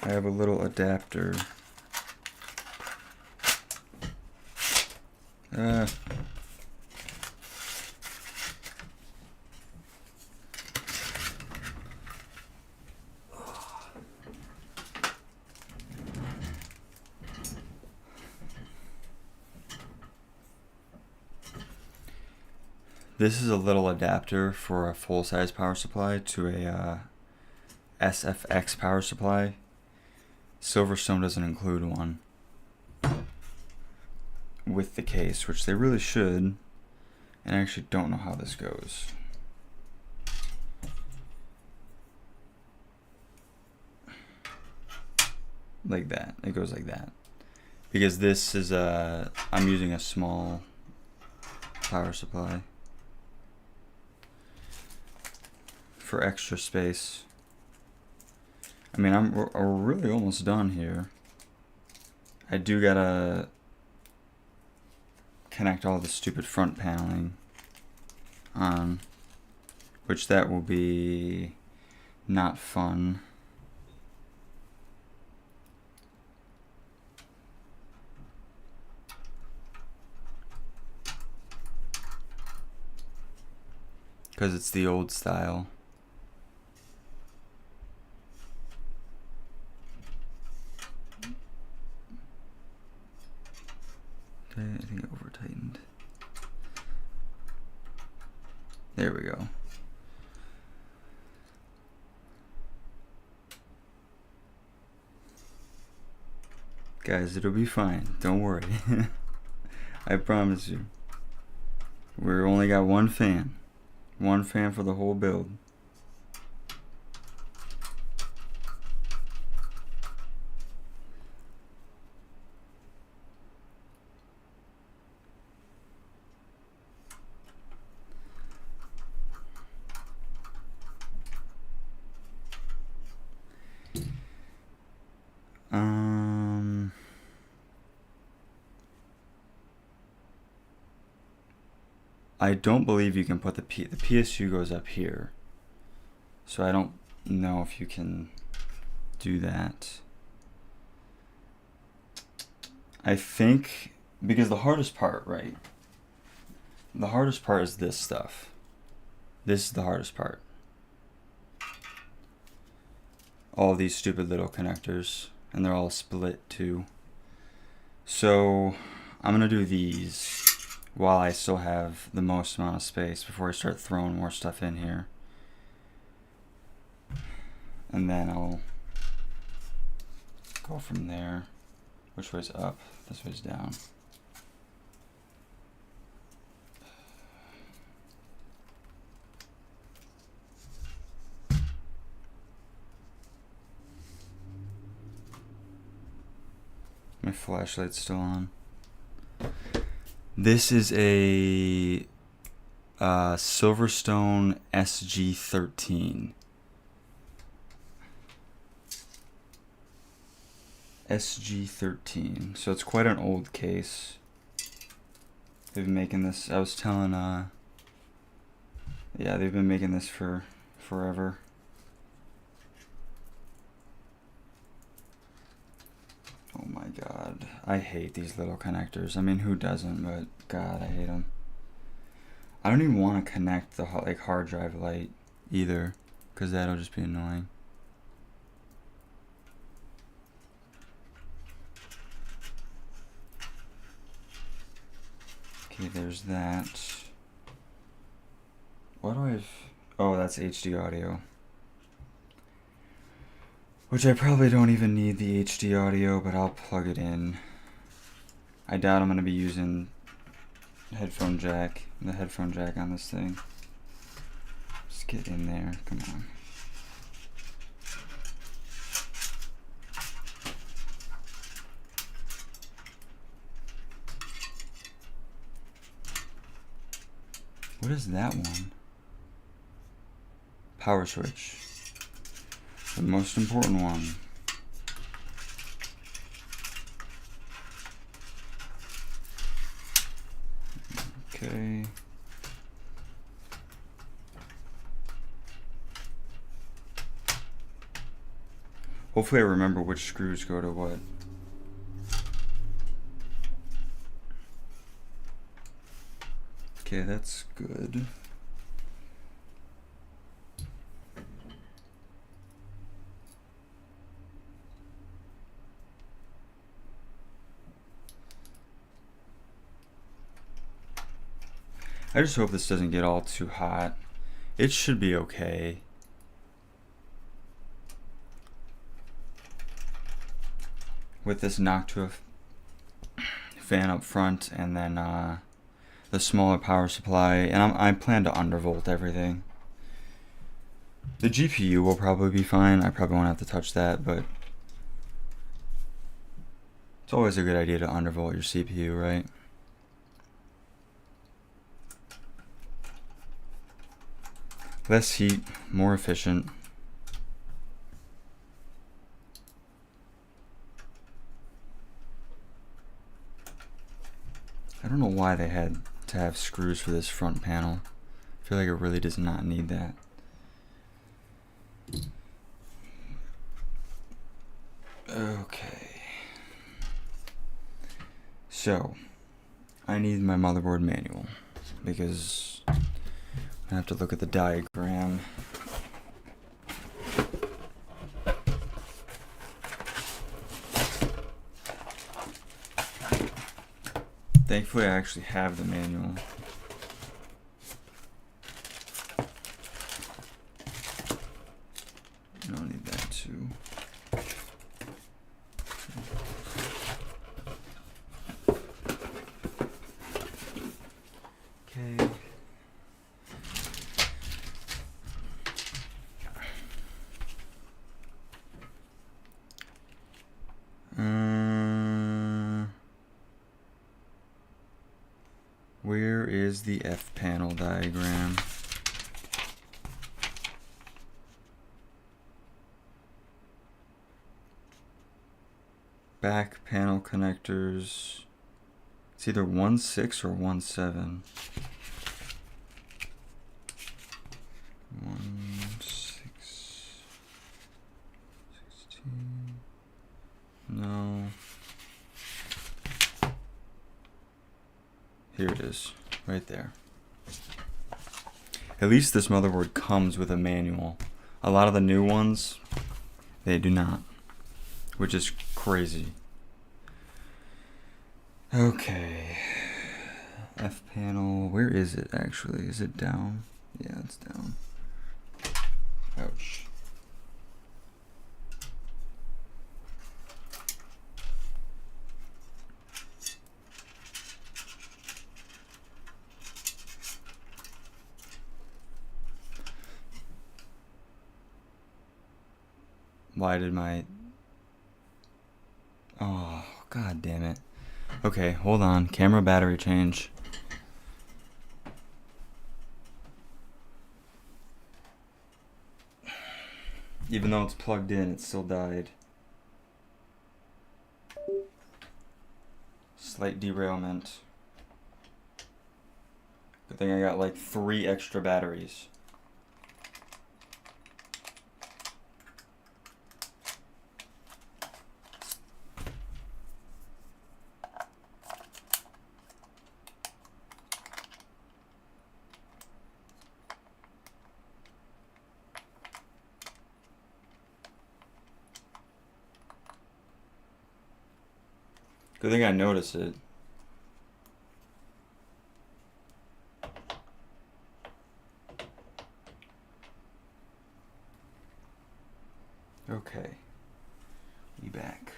I have a little adapter. This is a little adapter for a full-size power supply to a SFX power supply. Silverstone doesn't include one with the case, which they really should. And I actually don't know how this goes. Like that. It goes like that. Because this is I'm using a small power supply for extra space. I mean, we're really almost done here. I do gotta connect all the stupid front paneling on, which that will be not fun. Because it's the old style. Okay, I think it over tightened. There we go. Guys, it'll be fine. Don't worry. I promise you. We're only got one fan. One fan for the whole build. I don't believe you can put the PSU goes up here. So I don't know if you can do that. I think, because the hardest part, right? The hardest part is this stuff. This is the hardest part. All these stupid little connectors, and they're all split too. So I'm gonna do these while I still have the most amount of space before I start throwing more stuff in here. And then I'll go from there. Which way's up? This way's down. My flashlight's still on. This is a Silverstone SG13. SG13. So it's quite an old case. They've been making this. I was telling, yeah, they've been making this for forever. Oh my god, I hate these little connectors. I mean, who doesn't? But god, I hate them. I don't even want to connect the hard drive light either, because that'll just be annoying. Okay, there's that. What do I have? Oh, that's HD audio. Which I probably don't even need the HD audio, but I'll plug it in. I doubt I'm going to be using the headphone jack on this thing. Just get in there, come on. What is that one? Power switch. The most important one. Okay. Hopefully I remember which screws go to what. Okay, that's good. I just hope this doesn't get all too hot. It should be okay. With this Noctua fan up front and then the smaller power supply, and I plan to undervolt everything. The GPU will probably be fine. I probably won't have to touch that, but it's always a good idea to undervolt your CPU, right? Less heat, more efficient. I don't know why they had to have screws for this front panel. I feel like it really does not need that. Okay. So, I need my motherboard manual because I have to look at the diagram. Thankfully, I actually have the manual. I don't need that too. Okay. Where is the F panel diagram? Back panel connectors. It's either 1.6 or 1.7. 1.6. 16. No. Here it is, right there. At least this motherboard comes with a manual. A lot of the new ones, they do not, which is crazy. Okay. F panel, where is it actually? Is it down? Yeah, it's down. Ouch. Why did my... Oh, god damn it. Okay, hold on. Camera battery change. Even though it's plugged in, it still died. Slight derailment. Good thing I got like 3 extra batteries. Good thing I noticed it. Okay. We back.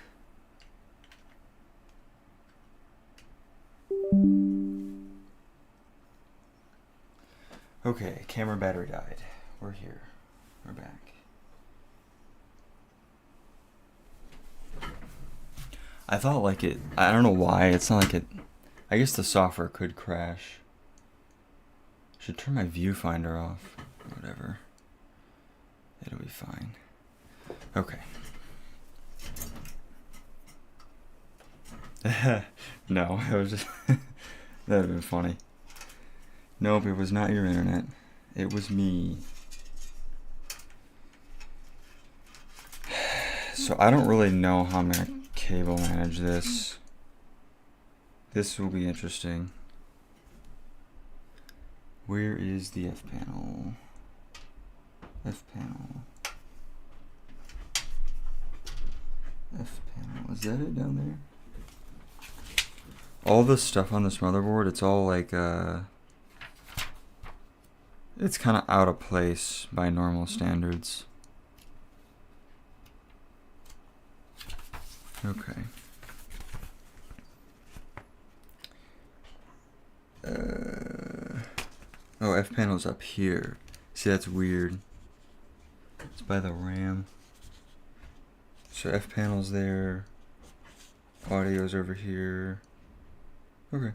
Okay, camera battery died. We're here. We're back. I thought like it, I don't know why, it's not like it, I guess the software could crash. Should turn my viewfinder off, whatever. It'll be fine. Okay. No, it was just, that would have been funny. Nope, it was not your internet. It was me. So I don't really know how I'm gonna cable manage this. This will be interesting. Where is the F panel? F panel. F panel. Is that it down there? All the stuff on this motherboard, it's all like it's kind of out of place by normal standards. Okay. Oh, F panel's up here. See, that's weird. It's by the RAM. So F panel's there. Audio's over here. Okay.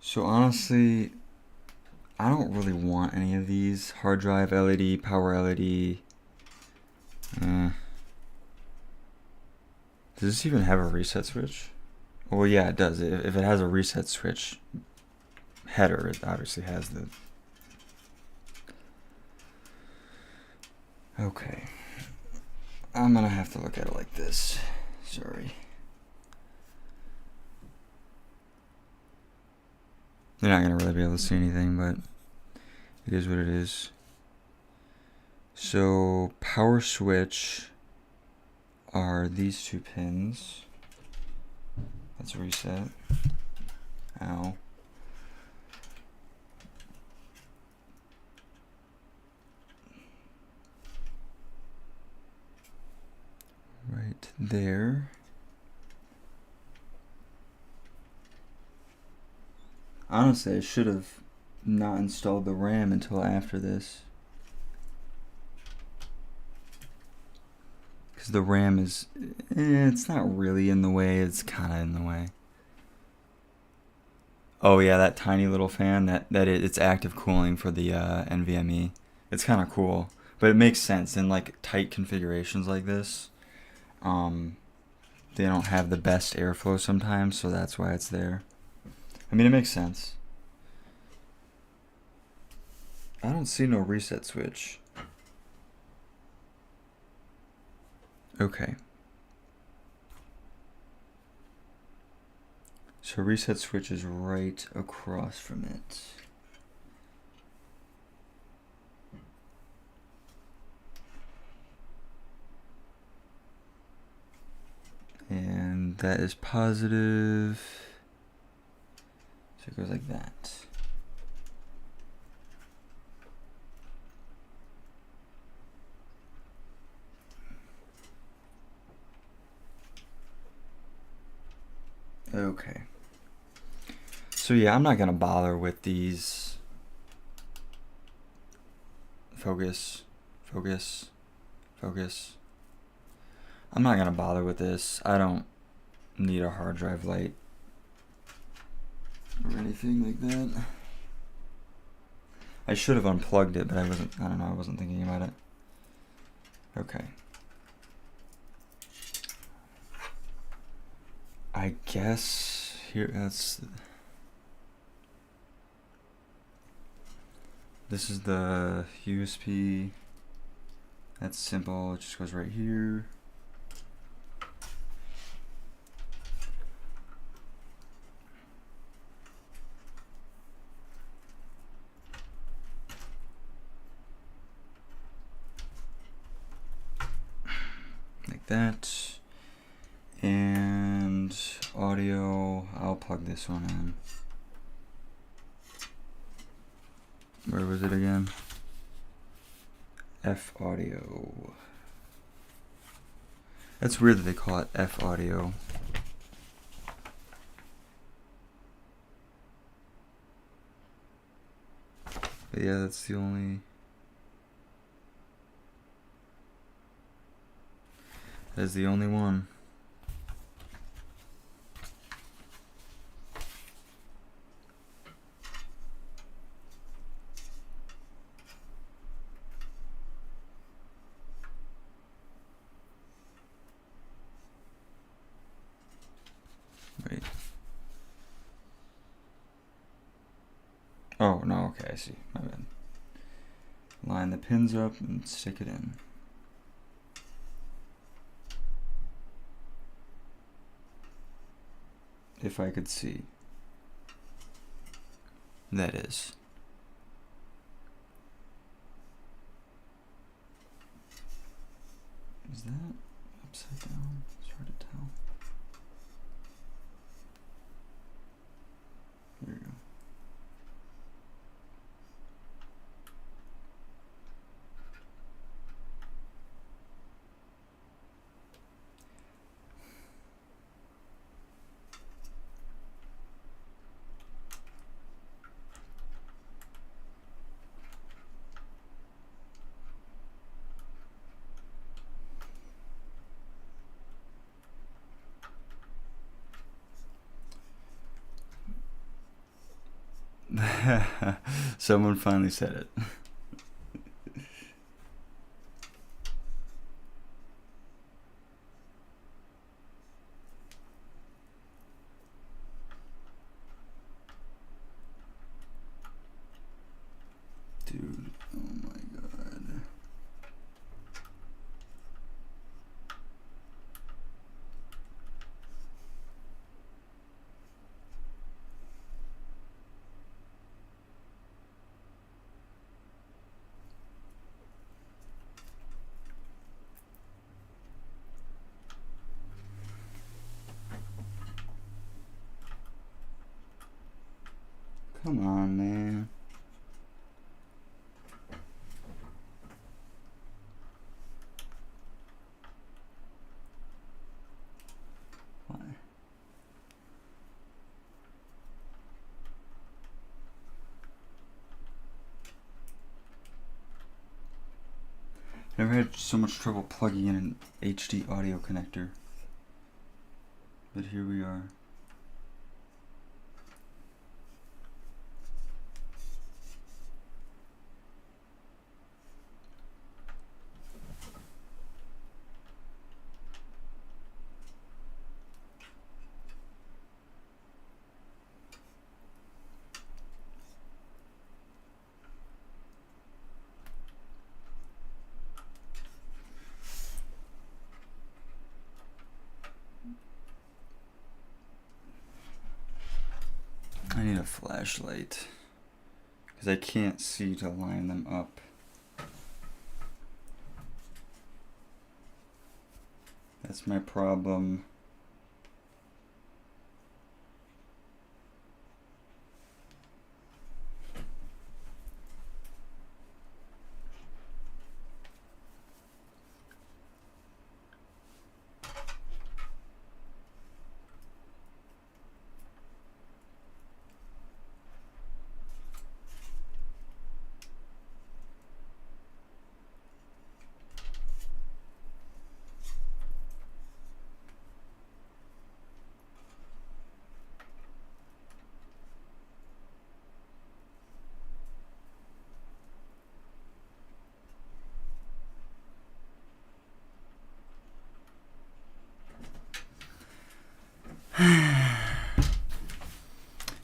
So honestly, I don't really want any of these. Hard drive LED, power LED. Does this even have a reset switch? Well, yeah, it does. If it has a reset switch header, it obviously has the... Okay. I'm gonna have to look at it like this. Sorry. You're not gonna really be able to see anything, but it is what it is. So, power switch are these two pins. Let's reset. Ow. Right there. Honestly, I should have not installed the RAM until after this. Because the RAM is... it's not really in the way, it's kind of in the way. Oh yeah, that tiny little fan, it's active cooling for the NVMe. It's kind of cool. But it makes sense in like tight configurations like this. They don't have the best airflow sometimes, so that's why it's there. I mean, it makes sense. I don't see no reset switch. Okay. So reset switch is right across from it. And that is positive. So it goes like that. Okay. So yeah, I'm not gonna bother with these. Focus, focus, focus. I'm not gonna bother with this. I don't need a hard drive light or anything like that. I should have unplugged it, but I don't know, I wasn't thinking about it. Okay. I guess here, this is the USB. That's simple, it just goes right here. Like that. And audio, I'll plug this one in. Where was it again? F audio. That's weird that they call it F audio. But yeah, that's the only... That's the only one. Oh, no, okay, I see. My bad. Line the pins up and stick it in. If I could see. That is. Is that upside down? It's hard to tell. There you go. Someone finally said it. Dude, oh my god. Come on, man. Why? Never had so much trouble plugging in an HD audio connector. But here we are. I need a flashlight because I can't see to line them up. That's my problem.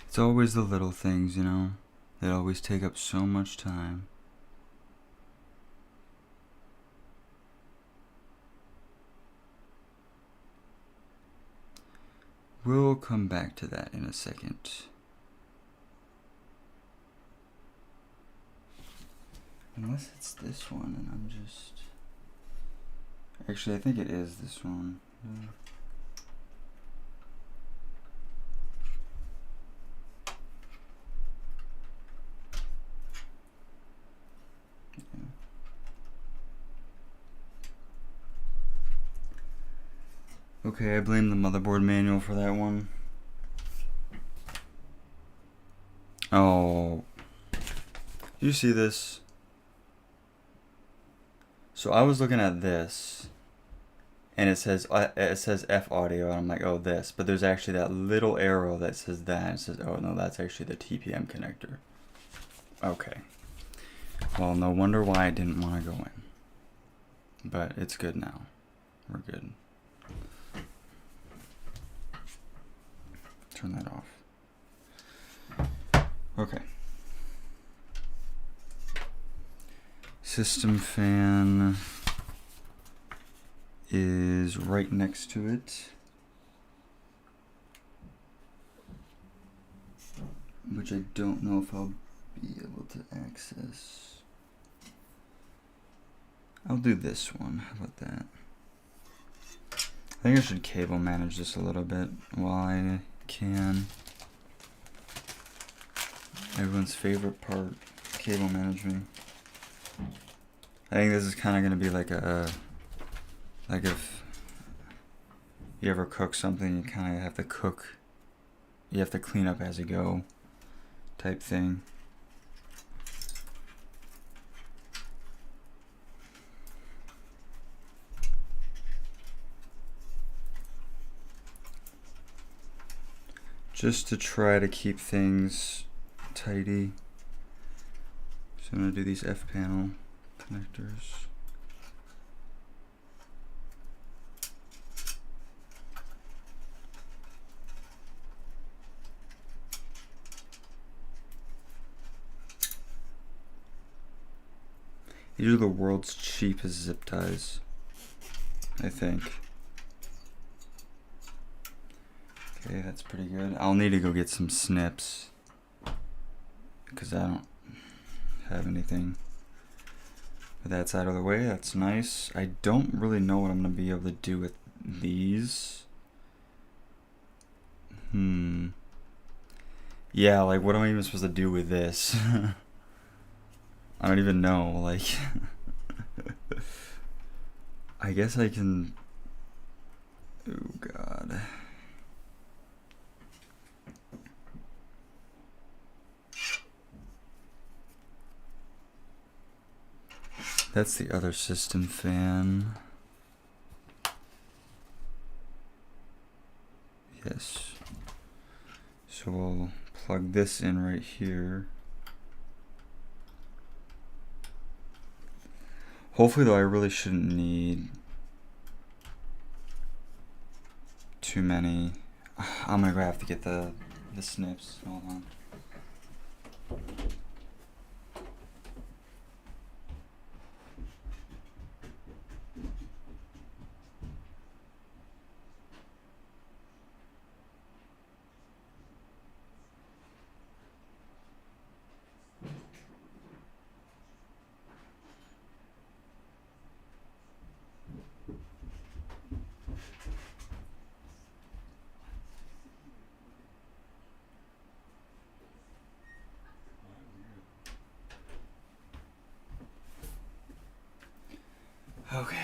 It's always the little things, you know, that always take up so much time. We'll come back to that in a second. Unless it's this one and I'm just... Actually, I think it is this one. Yeah. Okay, I blame the motherboard manual for that one. Oh. You see this? So I was looking at this, and it says F audio, and I'm like, oh, this. But there's actually that little arrow that says that, and it says, oh, no, that's actually the TPM connector. Okay. Well, no wonder why I didn't want to go in. But it's good now. We're good. Turn that off. Okay. System fan is right next to it, which I don't know if I'll be able to access. I'll do this one. How about that? I think I should cable manage this a little bit while I can. Everyone's favorite part, cable management. I think this is kind of going to be like like if you ever cook something, you kind of have to cook, you have to clean up as you go type thing. Just to try to keep things tidy. So I'm going to do these F panel connectors. These are the world's cheapest zip ties, I think. Okay, that's pretty good. I'll need to go get some snips because I don't have anything. But that's out of the way. That's nice. I don't really know what I'm going to be able to do with these. Yeah, like what am I even supposed to do with this? I don't even know, like I guess I can. Oh god. That's the other system fan. Yes. So we'll plug this in right here. Hopefully though, I really shouldn't need too many. I'm gonna go have to get the snips. Hold on. Okay.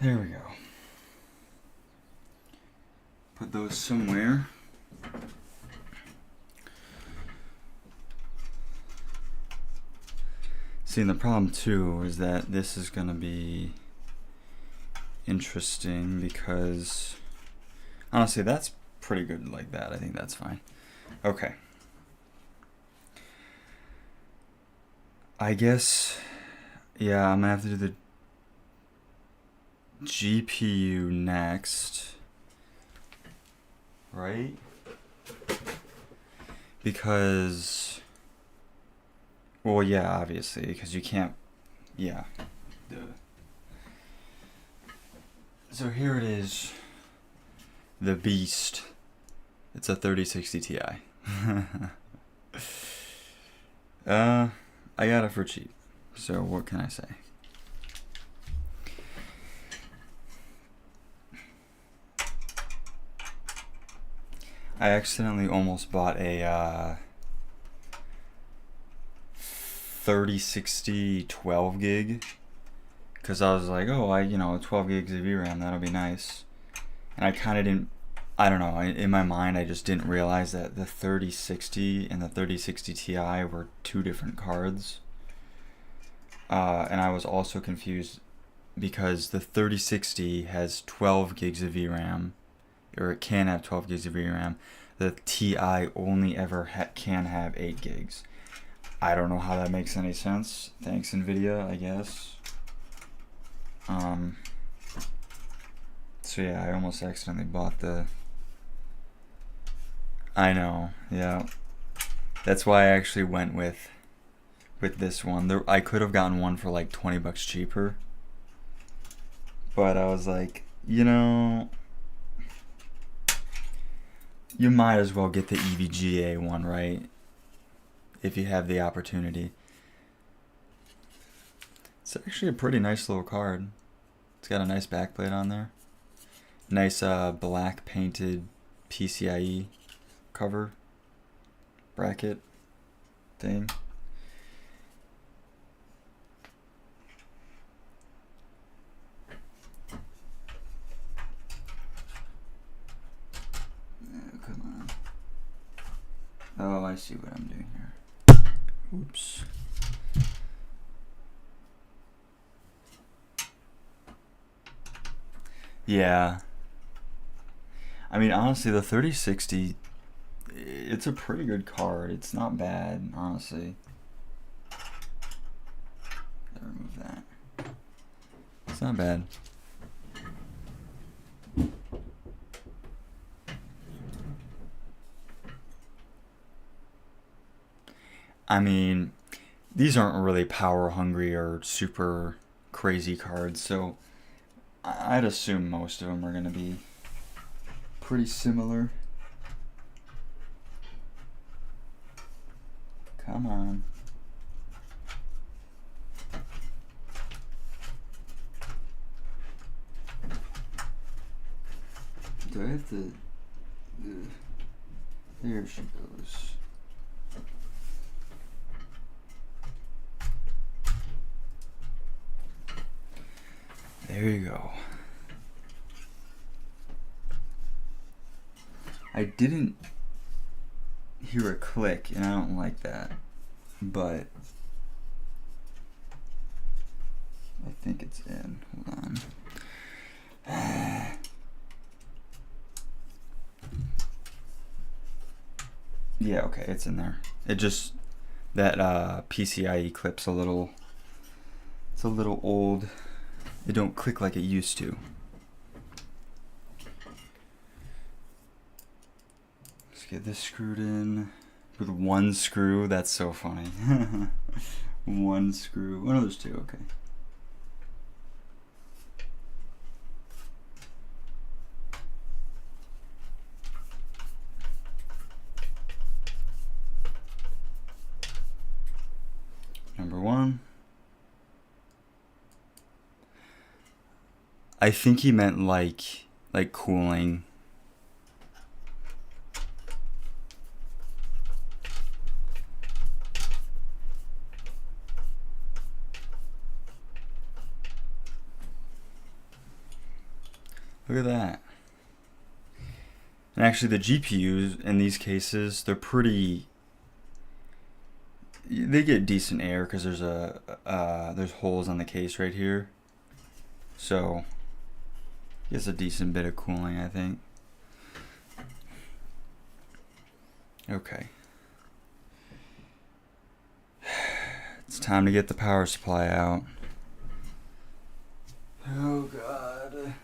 There we go. Put those somewhere. See, and the problem too is that this is gonna be interesting because honestly, that's pretty good like that. I think that's fine. Okay. I guess, yeah, I'm gonna have to do the GPU next. Right? Because, well, yeah, obviously, because you can't, yeah. Duh. So here it is. The beast. It's a 3060 Ti. I got it for cheap. So what can I say? I accidentally almost bought a 3060 12 gig because I was like, oh, 12 gigs of VRAM, that'll be nice. And I kind of didn't, I don't know, in my mind I just didn't realize that the 3060 and the 3060 Ti were two different cards. And I was also confused because the 3060 has 12 gigs of VRAM, or it can have 12 gigs of VRAM. The Ti only ever can have 8 gigs. I don't know how that makes any sense. Thanks, NVIDIA, I guess. So So yeah, I almost accidentally bought the... I know, yeah. That's why I actually went with this one. I could have gotten one for like 20 bucks cheaper. But I was like, you know, you might as well get the EVGA one, right? If you have the opportunity. It's actually a pretty nice little card. It's got a nice backplate on there. Nice black painted PCIe cover bracket thing. Come on. Oh, I see what I'm doing here. Oops. Yeah. I mean, honestly, the 3060, it's a pretty good card. It's not bad, honestly. Gotta remove that. It's not bad. I mean, these aren't really power hungry or super crazy cards, so I'd assume most of them are going to be pretty similar. Come on. Do I have to... There she goes. There you go. I didn't hear a click, and I don't like that, but I think it's in. Hold on. Yeah, okay, it's in there. It just, that PCIe clip's a little, it's a little old. It don't click like it used to. Let's get this screwed in with one screw. That's so funny. One screw. One of those two, okay. Number one. I think he meant like cooling. Look at that. And actually the GPUs in these cases, they're pretty, they get decent air because there's holes on the case right here. So gets a decent bit of cooling, I think. Okay. It's time to get the power supply out. Oh God.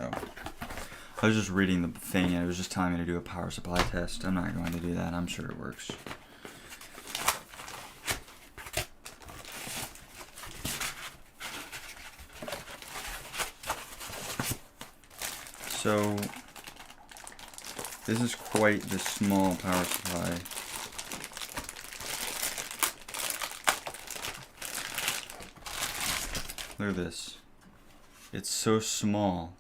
Oh. I was just reading the thing and it was just telling me to do a power supply test. I'm not going to do that. I'm sure it works. So this is quite the small power supply. Look at this. It's so small.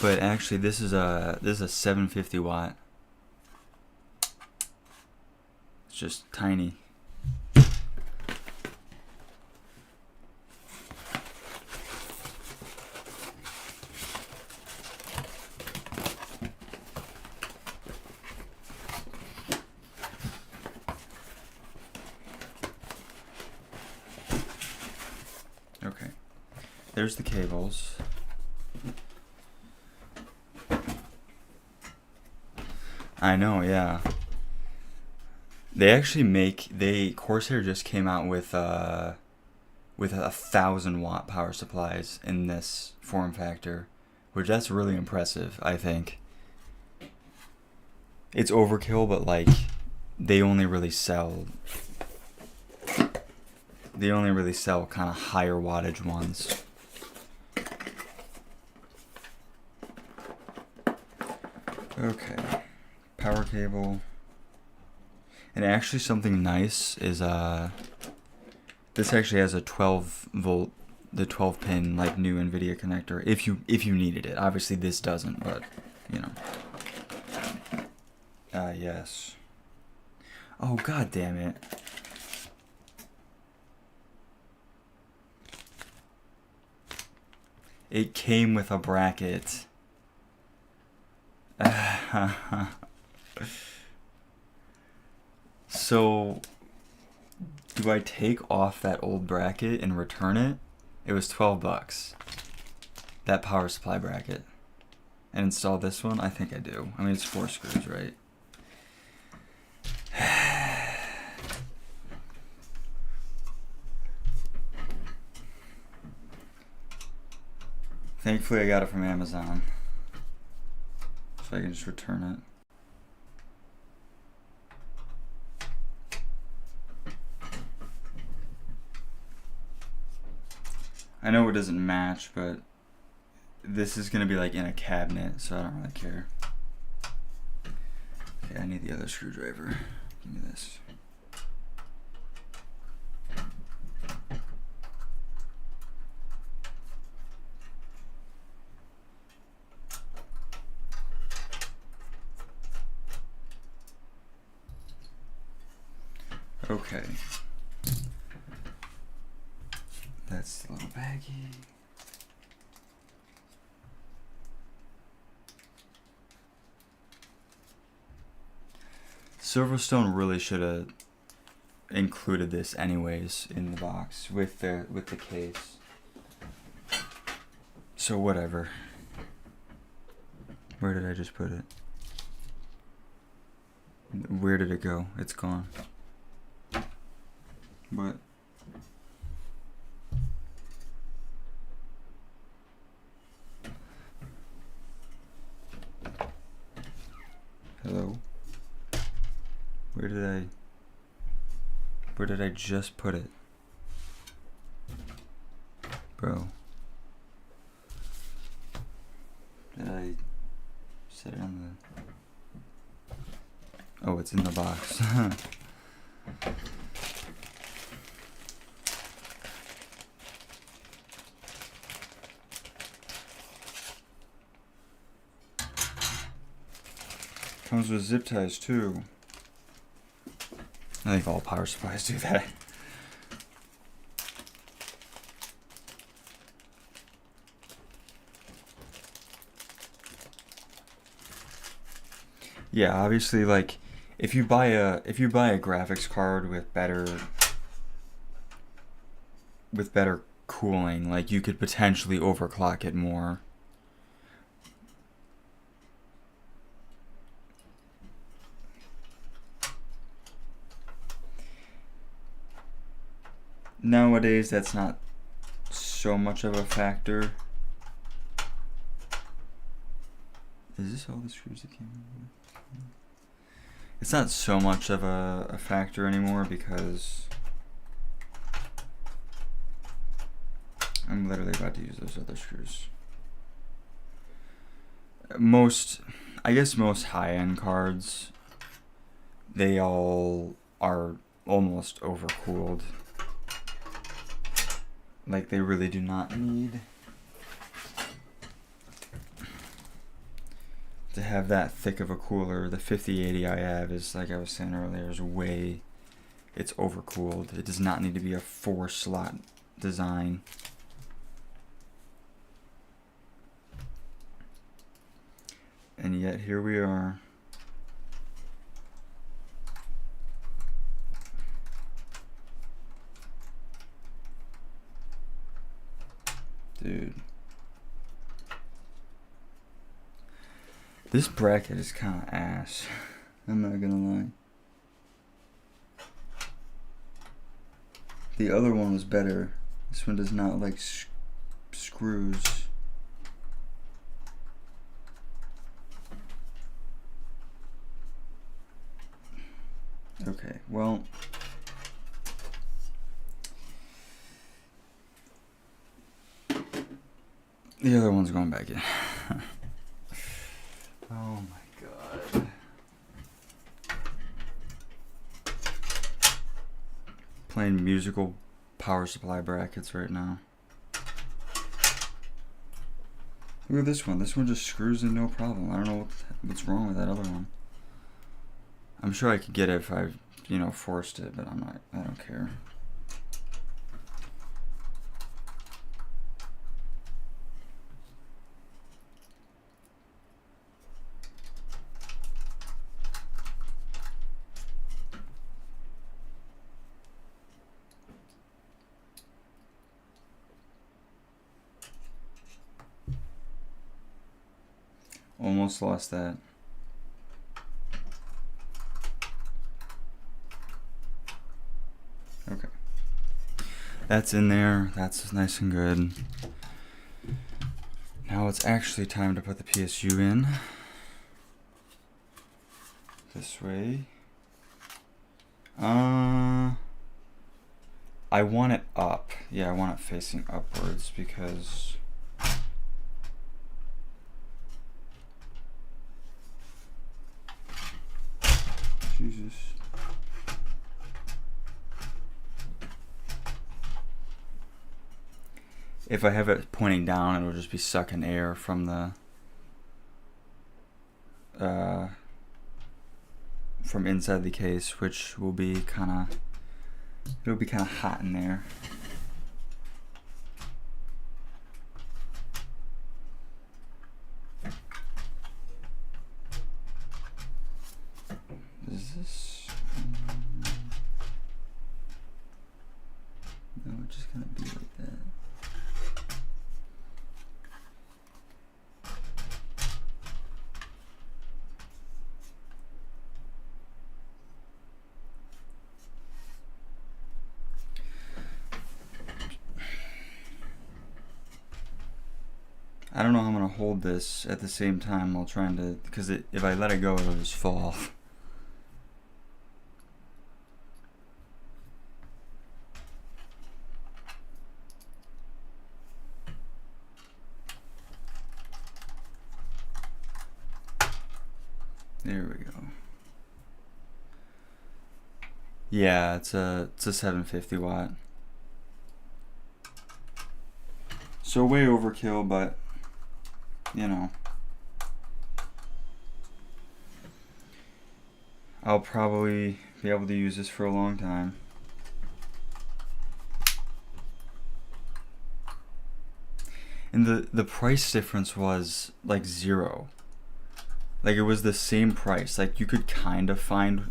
But actually this is a 750 watt. It's just tiny. there's the cables. I know, yeah. They actually Corsair just came out with 1,000-watt power supplies in this form factor, which that's really impressive, I think. It's overkill, but like they only really sell kind of higher wattage ones. Okay, power cable. And actually something nice is this actually has a 12 volt, the 12 pin like new NVIDIA connector if you needed it. Obviously this doesn't, but you know. Yes. Oh, god damn it. It came with a bracket. So, do I take off that old bracket and return it? It was $12. That power supply bracket. And install this one? I think I do. I mean, it's 4 screws, right? Thankfully, I got it from Amazon. So I can just return it. I know it doesn't match, but this is gonna be like in a cabinet, so I don't really care. Okay, I need the other screwdriver. Give me this. Okay. That's the little baggie. Silverstone really should have included this anyways in the box with the case. So whatever. Where did I just put it? Where did it go? It's gone. What? Hello? Where did I just put it? Bro. Did I set it on the... Oh, it's in the box. Comes with zip ties too. I think all power supplies do that. Yeah, obviously, like if you buy a graphics card with better cooling, like you could potentially overclock it more. Nowadays, that's not so much of a factor. Is this all the screws that came with? It's not so much of a factor anymore because I'm literally about to use those other screws. I guess most high-end cards, they all are almost overcooled. Like they really do not need to have that thick of a cooler. The 5080 I have is, like I was saying earlier, it's overcooled. It does not need to be a 4-slot design. And yet here we are. Dude. This bracket is kind of ass. I'm not gonna lie. The other one was better. This one does not like screws. Okay, well. The other one's going back in. Oh my god. Playing musical power supply brackets right now. Look at this one. This one just screws in no problem. I don't know what's wrong with that other one. I'm sure I could get it if I, you know, forced it, but I don't care. Almost lost that. Okay. That's in there. That's nice and good. Now it's actually time to put the PSU in. This way. I want it up. Yeah, I want it facing upwards because Jesus. If I have it pointing down, it'll just be sucking air from the from inside the case, which will be it'll be kind of hot in there. Is this? No, it's just gonna be like that. I don't know how I'm gonna hold this at the same time while trying to, because if I let it go, it'll just fall off. There we go. Yeah, it's a 750 watt. So way overkill, but you know, I'll probably be able to use this for a long time. And the price difference was like 0. Like it was the same price. Like you could kind of find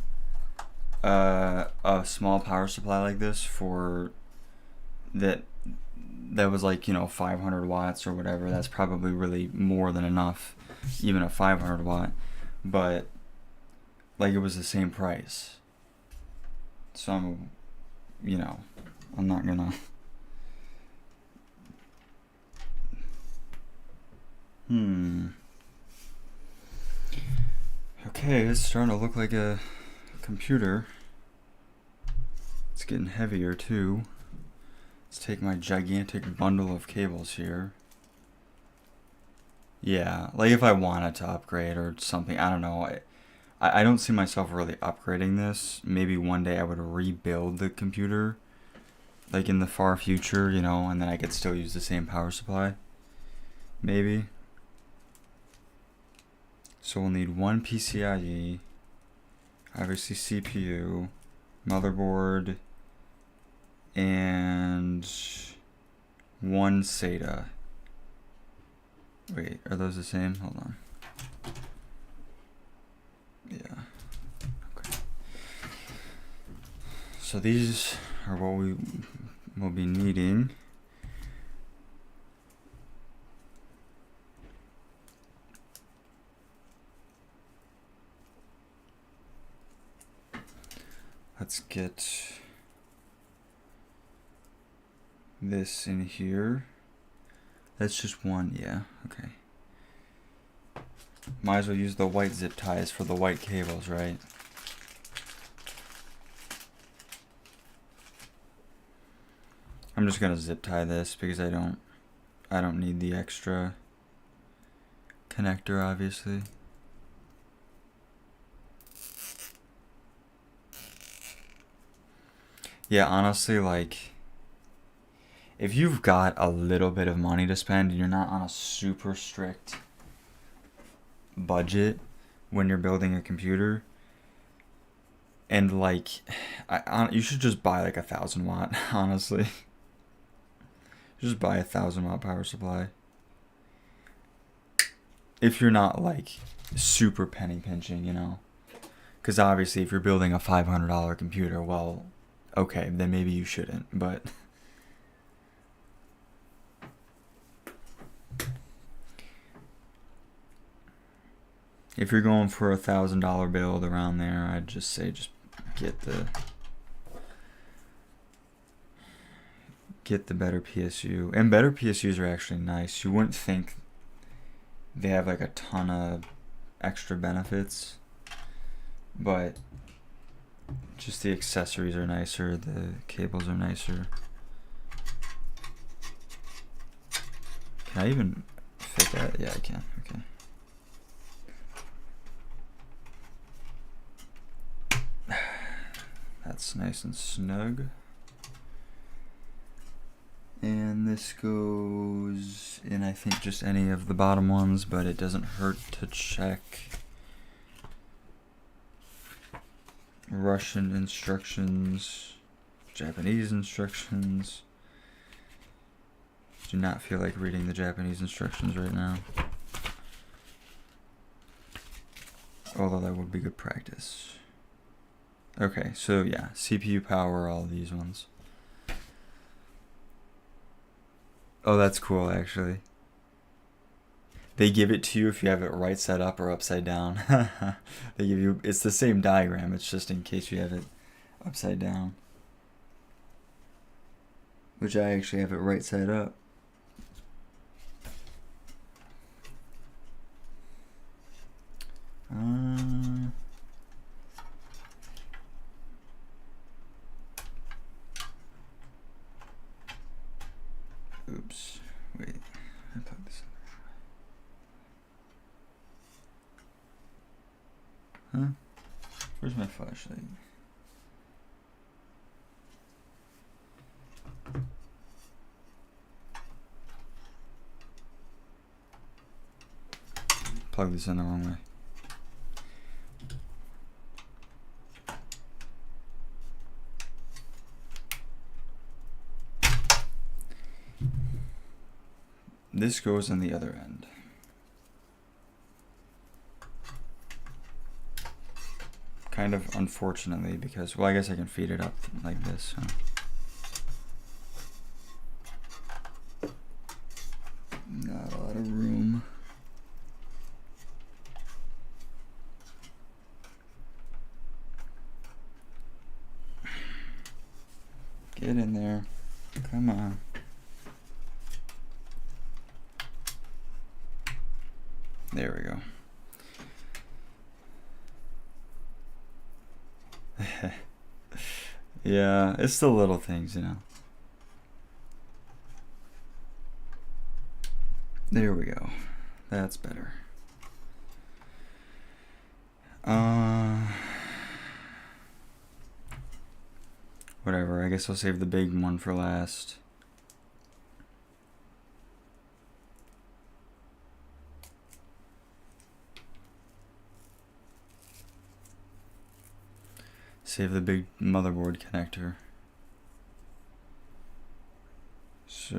a small power supply like this for that was like, you know, 500 watts or whatever. That's probably really more than enough, even a 500 watt, but like it was the same price. So I'm, you know, I'm not gonna okay, it's starting to look like a computer. It's getting heavier too. Let's take my gigantic bundle of cables here. Yeah, like if I wanted to upgrade or something, I don't know. I don't see myself really upgrading this. Maybe one day I would rebuild the computer, like in the far future, you know, and then I could still use the same power supply. Maybe. So we'll need one PCIe, obviously CPU, motherboard, and one SATA. Wait, are those the same? Hold on. Yeah. Okay. So these are what we will be needing. Let's get this in here. That's just one, yeah, okay. Might as well use the white zip ties for the white cables, right? I'm just gonna zip tie this because I don't need the extra connector, obviously. Yeah, honestly, like, if you've got a little bit of money to spend and you're not on a super strict budget when you're building a computer, and like, you should just buy like 1,000 watt, honestly. Just buy 1,000 watt power supply. If you're not like super penny pinching, you know. Because obviously if you're building a $500 computer, well, okay, then maybe you shouldn't, but if you're going for a $1,000 build around there, I'd just say just get the better PSU. And better PSUs are actually nice. You wouldn't think they have like a ton of extra benefits, but just the accessories are nicer, the cables are nicer. Can I even fit that? Yeah, I can. Okay. That's nice and snug. And this goes in, I think, just any of the bottom ones, but it doesn't hurt to check. Russian instructions, Japanese instructions. Do not feel like reading the Japanese instructions right now. Although that would be good practice. Okay, so yeah, CPU power, all these ones. Oh, that's cool, actually. They give it to you if you have it right side up or upside down. They give you, it's the same diagram, it's just in case you have it upside down. Which I actually have it right side up. Oops, wait, I plugged this in. Huh? Where's my flashlight? Plug this in the wrong way. This goes on the other end. Kind of unfortunately, because, well, I guess I can feed it up like this. So. Not a lot of room. Get in there. Come on. There we go. Yeah, it's the little things, you know. There we go. That's better. Whatever, I guess I'll save the big one for last. Save the big motherboard connector. So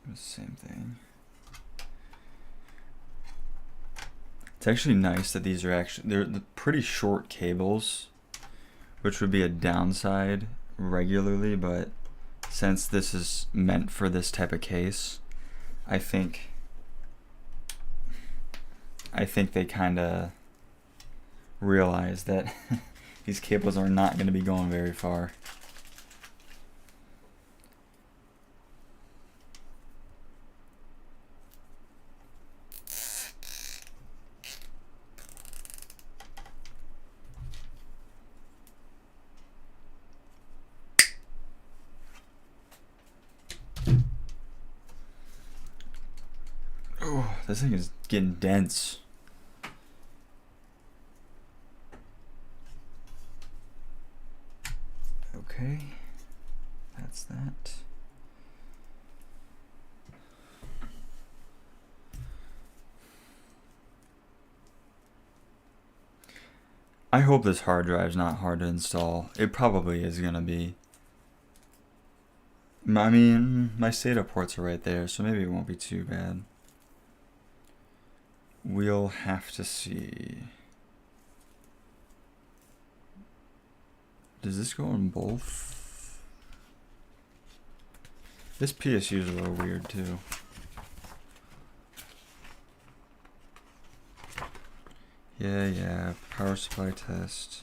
the same thing. It's actually nice that these are they're pretty short cables, which would be a downside regularly, but since this is meant for this type of case, I think I think they kind of realize that these cables are not going to be going very far. Oh, this thing is getting dense. Okay, that's that. I hope this hard drive's not hard to install. It probably is gonna be. I mean, my SATA ports are right there, so maybe it won't be too bad. We'll have to see. Does this go in both? This PSU is a little weird too. Yeah, power supply test.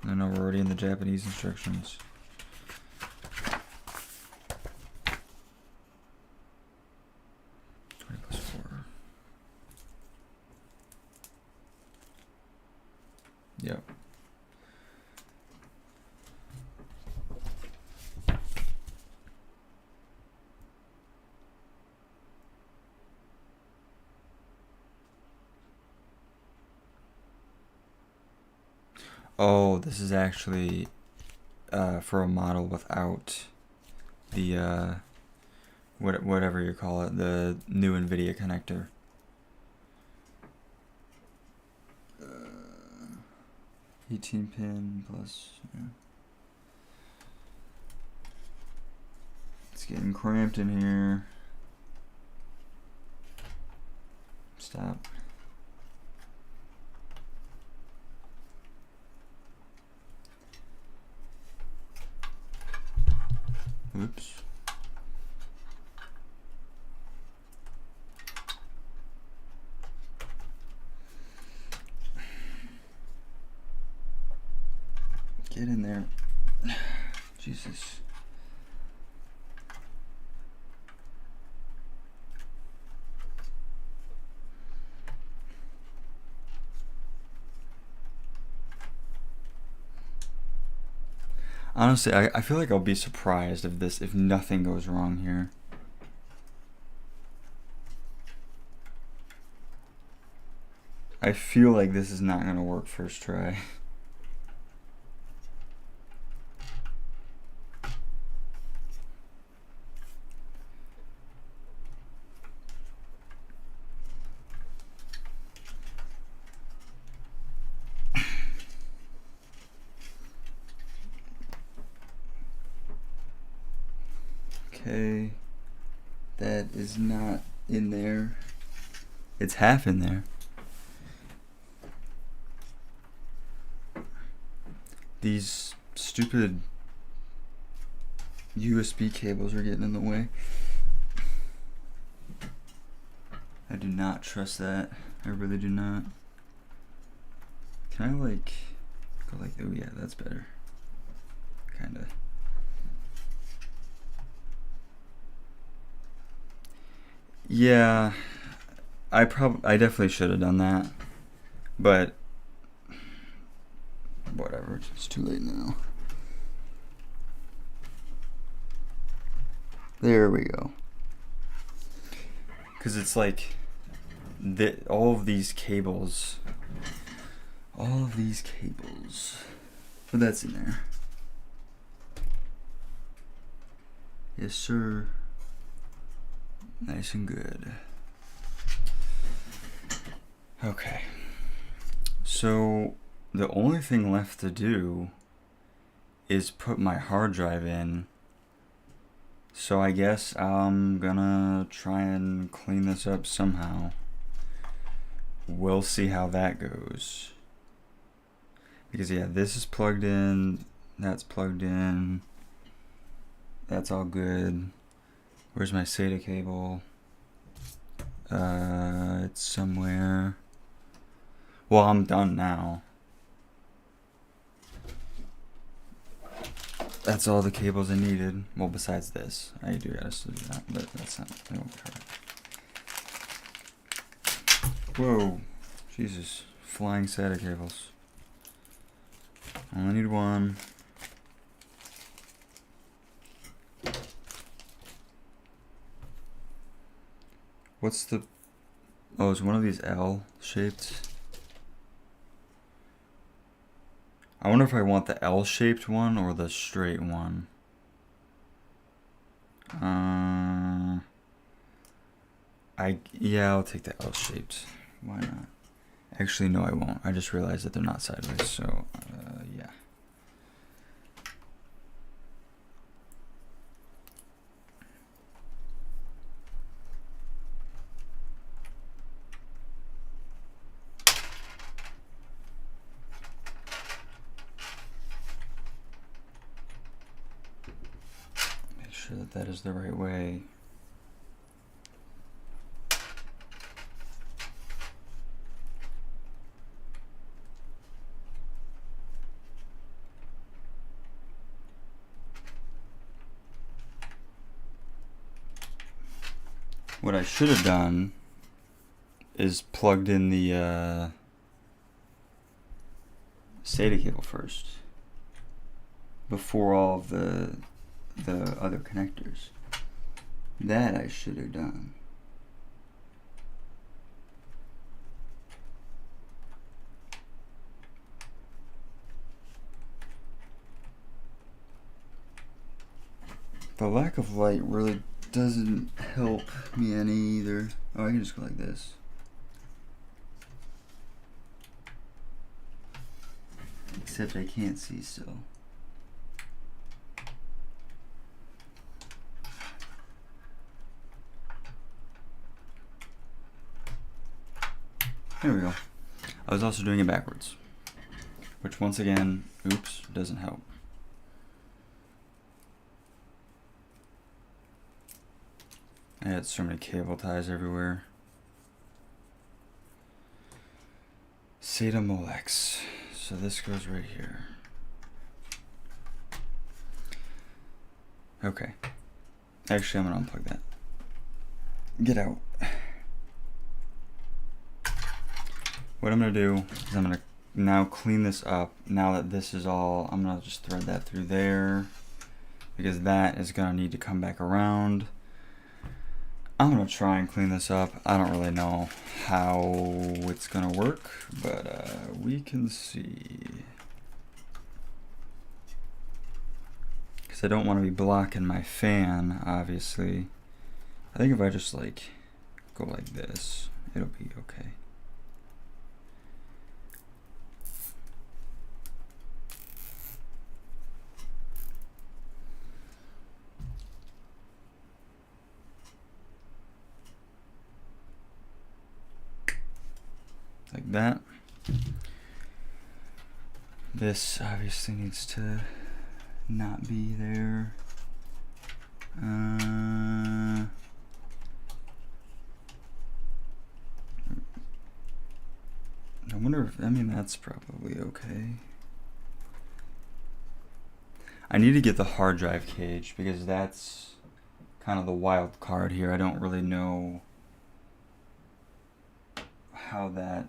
No, we're already in the Japanese instructions. Yep. Oh, this is actually for a model without the whatever you call it, the new NVIDIA connector. 18 pin plus. Yeah. It's getting cramped in here. Stop. Oops. Get in there. Jesus. Honestly, I feel like I'll be surprised if nothing goes wrong here. I feel like this is not gonna work first try. Okay, that is not in there. It's half in there. These stupid USB cables are getting in the way. I do not trust that. I really do not. Can I like go like, oh yeah, that's better. Kinda. Yeah, I definitely should have done that, but whatever, it's too late now. There we go. Because it's like, all of these cables, but that's in there. Yes, sir. Nice and good. Okay. So the only thing left to do is put my hard drive in. So I guess I'm gonna try and clean this up somehow. We'll see how that goes. Because yeah, this is plugged in, that's plugged in, that's all good. Where's my SATA cable? It's somewhere. Well, I'm done now. That's all the cables I needed. Well, besides this. I do gotta still do that, but that's not, that won't hurt. Whoa. Jesus. Flying SATA cables. Only need one. What's the... Oh, is one of these L-shaped? I wonder if I want the L-shaped one or the straight one. Yeah, I'll take the L-shaped. Why not? Actually, no, I won't. I just realized that they're not sideways, so yeah. Make sure that that is the right way. What I should have done is plugged in the SATA cable first before all of the other connectors. That I should have done. The lack of light really doesn't help me any either. Oh, I can just go like this. Except I can't see still. There we go. I was also doing it backwards, which once again, oops, doesn't help. I had so many cable ties everywhere. SATA Molex. So this goes right here. Okay. Actually, I'm gonna unplug that. Get out. What I'm gonna do is I'm gonna now clean this up. Now that this is all, I'm gonna just thread that through there because that is gonna need to come back around. I'm gonna try and clean this up. I don't really know how it's gonna work, but we can see. Because I don't want to be blocking my fan, obviously. I think if I just like go like this, it'll be okay. Like that. This obviously needs to not be there. I wonder if, I mean, that's probably okay. I need to get the hard drive cage because that's kind of the wild card here. I don't really know how that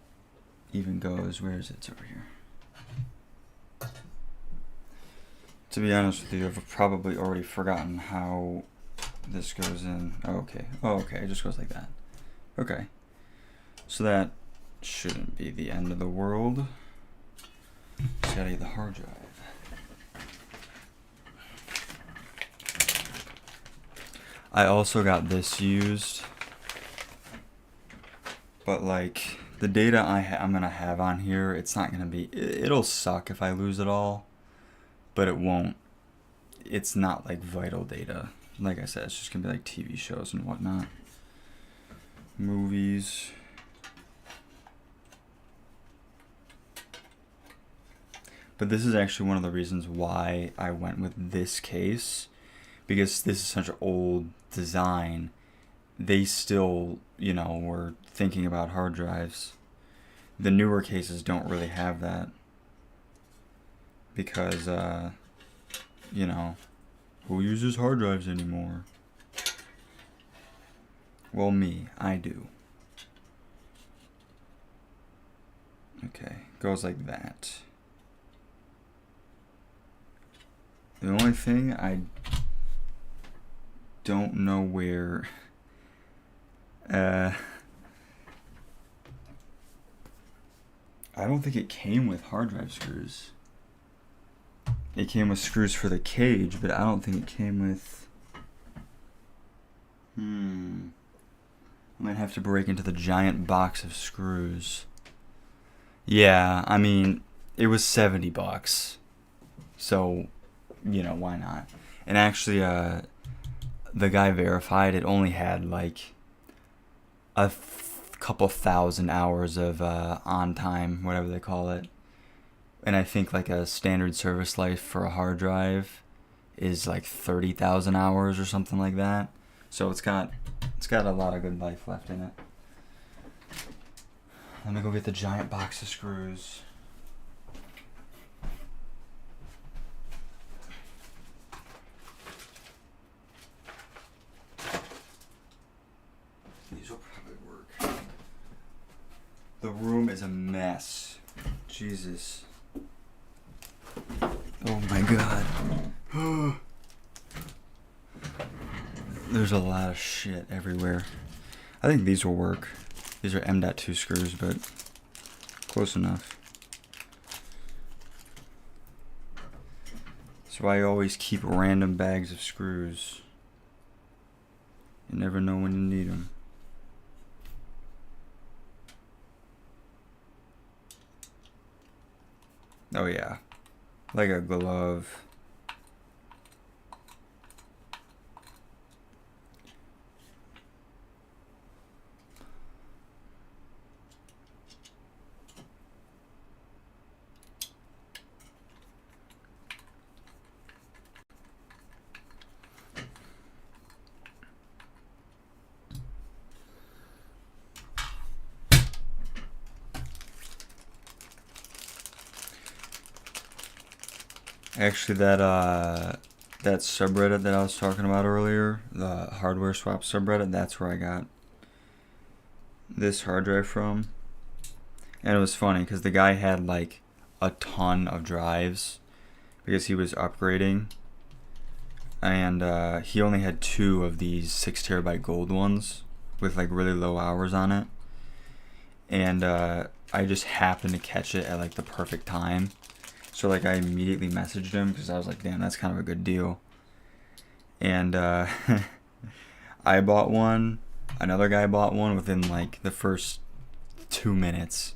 even goes. Where is it? It's over here. To be honest with you, I've probably already forgotten how this goes in. Oh, okay. Oh, okay. It just goes like that. Okay. So that shouldn't be the end of the world. Just gotta get the hard drive. I also got this used, but like the data I'm gonna have on here, it's not gonna be. It'll suck if I lose it all, but it won't. It's not like vital data. Like I said, it's just gonna be like TV shows and whatnot, movies. But this is actually one of the reasons why I went with this case, because this is such an old design they still, were thinking about hard drives. The newer cases don't really have that because, who uses hard drives anymore? Well, me. I do. Okay, goes like that. The only thing I don't know where... I don't think it came with hard drive screws. It came with screws for the cage, but I don't think it came with... I might have to break into the giant box of screws. Yeah, I mean, it was $70. So, why not? And actually, the guy verified it only had like a couple thousand hours of on time, whatever they call it. And I think like a standard service life for a hard drive is like 30,000 hours or something like that. So it's got a lot of good life left in it. Let me go get the giant box of screws. These will probably work. The room is a mess. Jesus. Oh my god. There's a lot of shit everywhere. I think these will work. These are M.2 screws, but close enough. That's why I always keep random bags of screws. You never know when you need them. Oh yeah, like a glove. Actually, that subreddit that I was talking about earlier, the hardware swap subreddit, that's where I got this hard drive from. And it was funny because the guy had like a ton of drives because he was upgrading. And he only had 2 of these 6 terabyte gold ones with like really low hours on it. And I just happened to catch it at like the perfect time. So like I immediately messaged him because I was like, damn, that's kind of a good deal. And I bought one. Another guy bought one within like the first 2 minutes.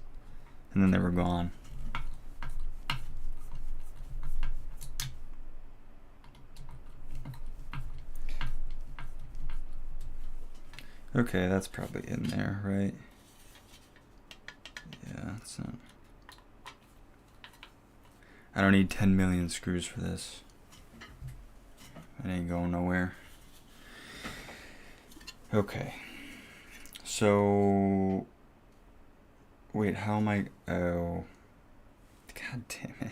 And then they were gone. Okay, that's probably in there, right? Yeah, that's not... I don't need 10 million screws for this. It ain't going nowhere. Okay. So... Wait, how am I... Oh. God damn it.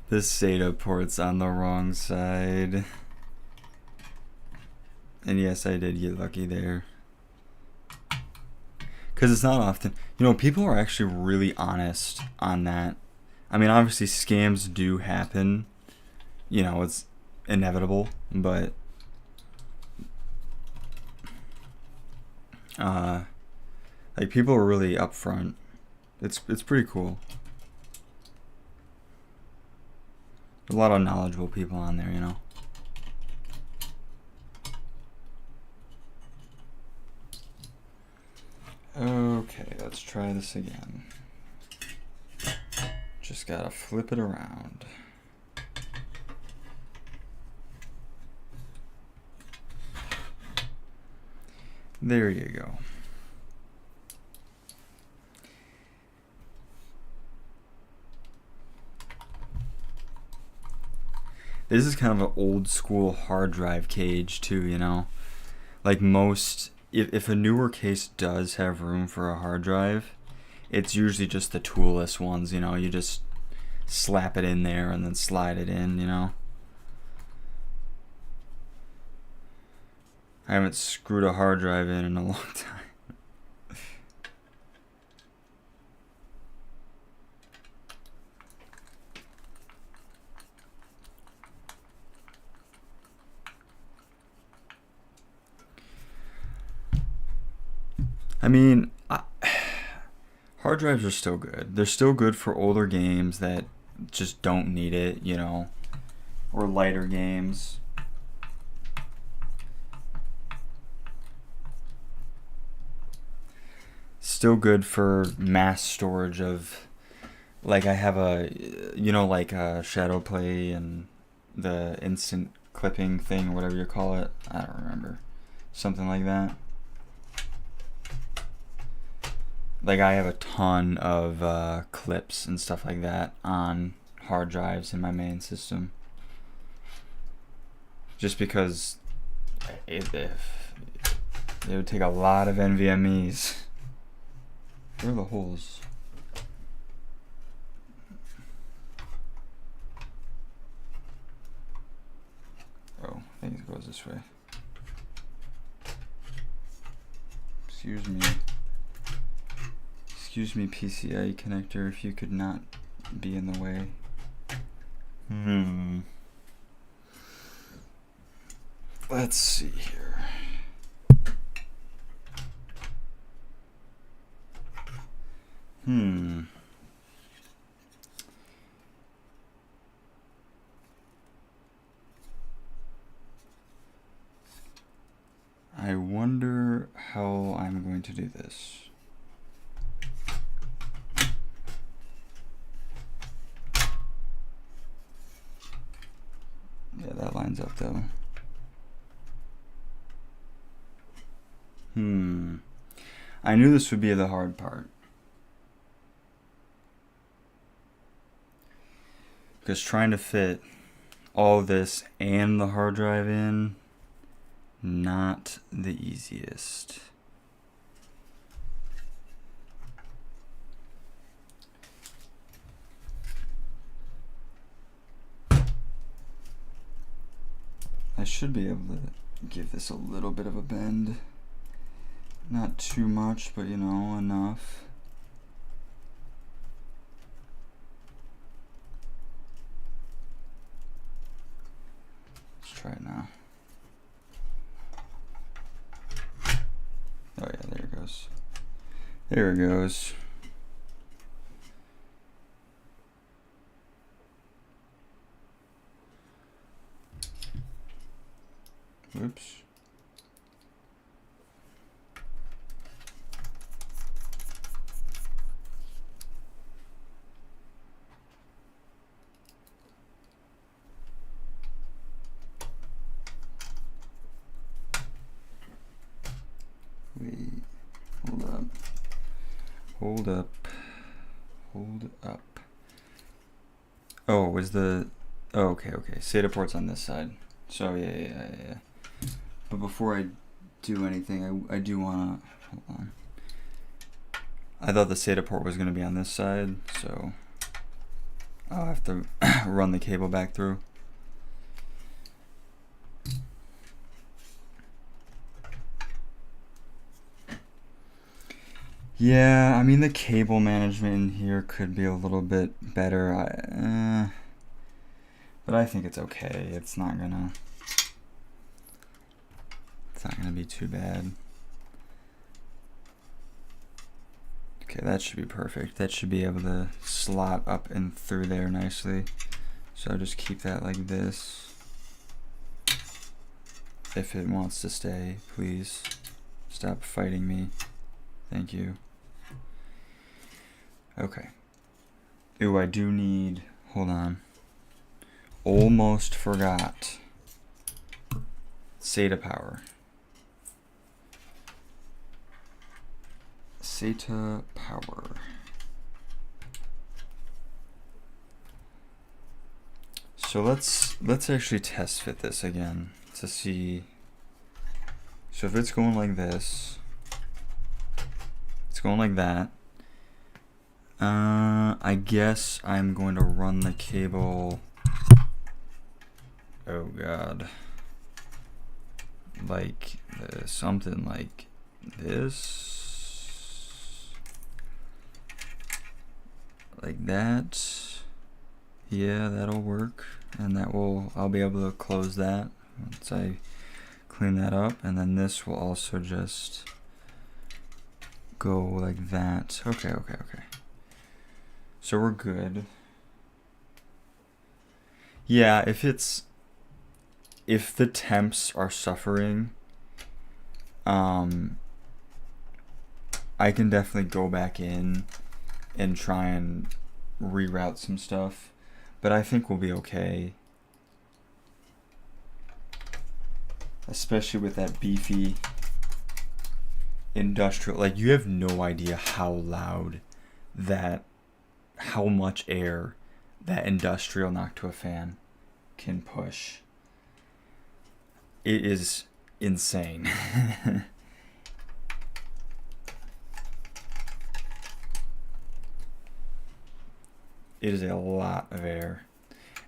The SATA port's on the wrong side. And yes, I did get lucky there. Because it's not often... people are actually really honest on that. I mean, obviously, scams do happen. It's inevitable. But... like, people are really upfront. It's pretty cool. A lot of knowledgeable people on there, Okay, let's try this again. Just gotta flip it around. There you go. This is kind of an old school hard drive cage too, you know? Like most, if a newer case does have room for a hard drive, it's usually just the toolless ones, you know? You just slap it in there and then slide it in, you know? I haven't screwed a hard drive in a long time. I mean, hard drives are still good. They're still good for older games that just don't need it, you know, or lighter games. Still good for mass storage of, like I have a, you know, like shadow play and the instant clipping thing, whatever you call it. I don't remember. Something like that. Like I have a ton of clips and stuff like that on hard drives in my main system. Just because it would take a lot of NVMEs. Where are the holes? Oh, I think it goes this way. Excuse me. Excuse me, PCI connector, if you could not be in the way. Let's see here. I wonder how I'm going to do this. Yeah, that lines up though. I knew this would be the hard part. Because trying to fit all this and the hard drive in, not the easiest. I should be able to give this a little bit of a bend. Not too much, but you know, enough. Let's try it now. Oh yeah, there it goes. There it goes. Whoops. Wait, hold up. Hold up. Hold up. Oh, was the... Oh, okay. SATA port's on this side. So, yeah. But before I do anything, I do want to... Hold on. I thought the SATA port was going to be on this side, so... I'll have to run the cable back through. Yeah, I mean the cable management in here could be a little bit better, but I think it's okay. It's not gonna be too bad. Okay, that should be perfect. That should be able to slot up and through there nicely. So just keep that like this. If it wants to stay, please stop fighting me. Thank you. Okay. Ooh, I do need... Hold on. Almost forgot. SATA power. SATA power. So let's actually test fit this again to see. So if it's going like this, it's going like that. I guess I'm going to run the cable. Oh God. Like something like this. Like that. Yeah, that'll work. And that will, I'll be able to close that once I clean that up. And then this will also just go like that. Okay. So we're good. Yeah, if the temps are suffering, I can definitely go back in and try and reroute some stuff, but I think we'll be okay. Especially with that beefy industrial, like you have no idea how loud how much air that industrial Noctua fan can push. It is insane. It is a lot of air.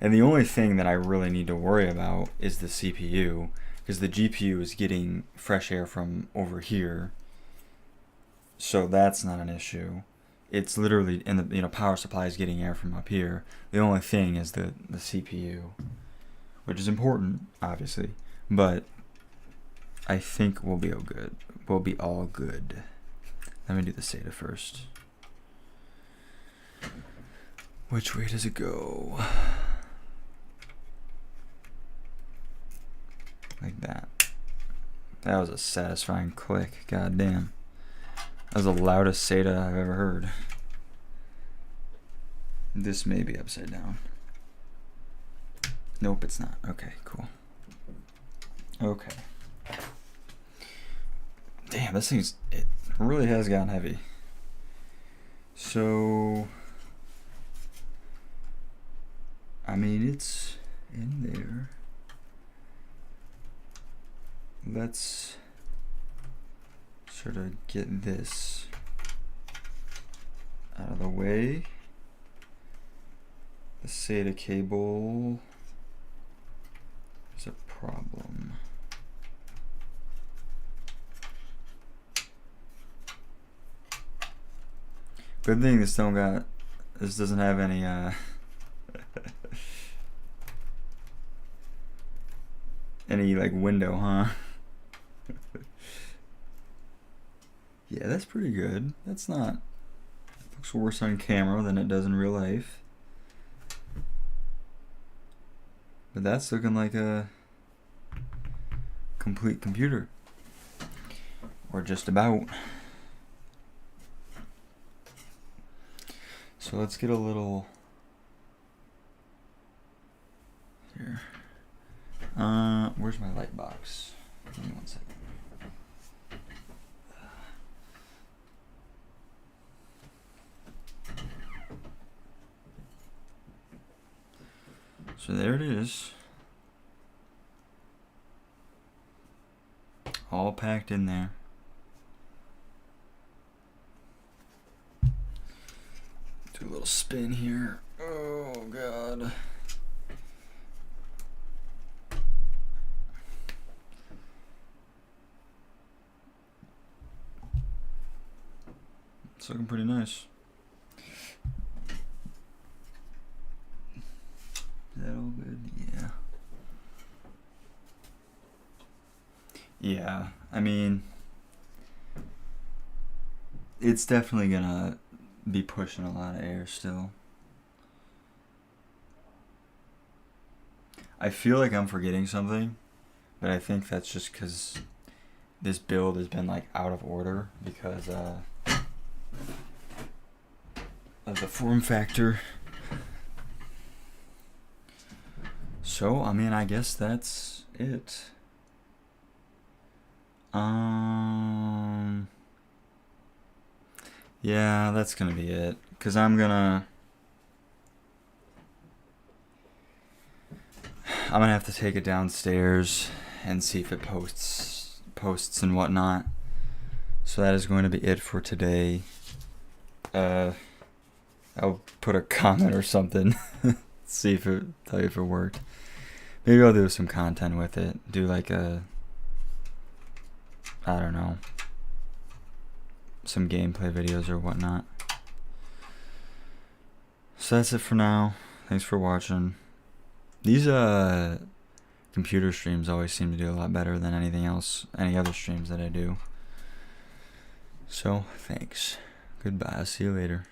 And the only thing that I really need to worry about is the CPU, because the GPU is getting fresh air from over here. So that's not an issue. It's literally, and the power supply is getting air from up here. The only thing is the CPU, which is important, obviously, but I think we'll be all good. We'll be all good. Let me do the SATA first. Which way does it go? Like that. That was a satisfying click. God damn. That was the loudest SATA I've ever heard. This may be upside down. Nope, it's not. Okay, cool. Okay. Damn, this thing's, it really has gotten heavy. So, I mean, it's in there. Let's sort of get this out of the way. The SATA cable is a problem. Good thing this doesn't have any any like window, huh? Yeah, that's pretty good. That's not, looks worse on camera than it does in real life. But that's looking like a complete computer. Or just about. So let's get a little here. Where's my light box? Give me 1 second. So there it is. All packed in there. Do a little spin here. Oh God. It's looking pretty nice. Is that all good? Yeah. Yeah, I mean, it's definitely gonna be pushing a lot of air still. I feel like I'm forgetting something, but I think that's just because this build has been like out of order because of the form factor. So, I mean, I guess that's it. Yeah, that's gonna be it. Cause I'm gonna I'm gonna have to take it downstairs and see if it posts and whatnot. So that is going to be it for today. I'll put a comment or something. See if it tell you if it worked. Maybe I'll do some content with it. Do like I don't know, some gameplay videos or whatnot. So that's it for now. Thanks for watching. These computer streams always seem to do a lot better than anything else, any other streams that I do. So thanks. Goodbye. I'll see you later.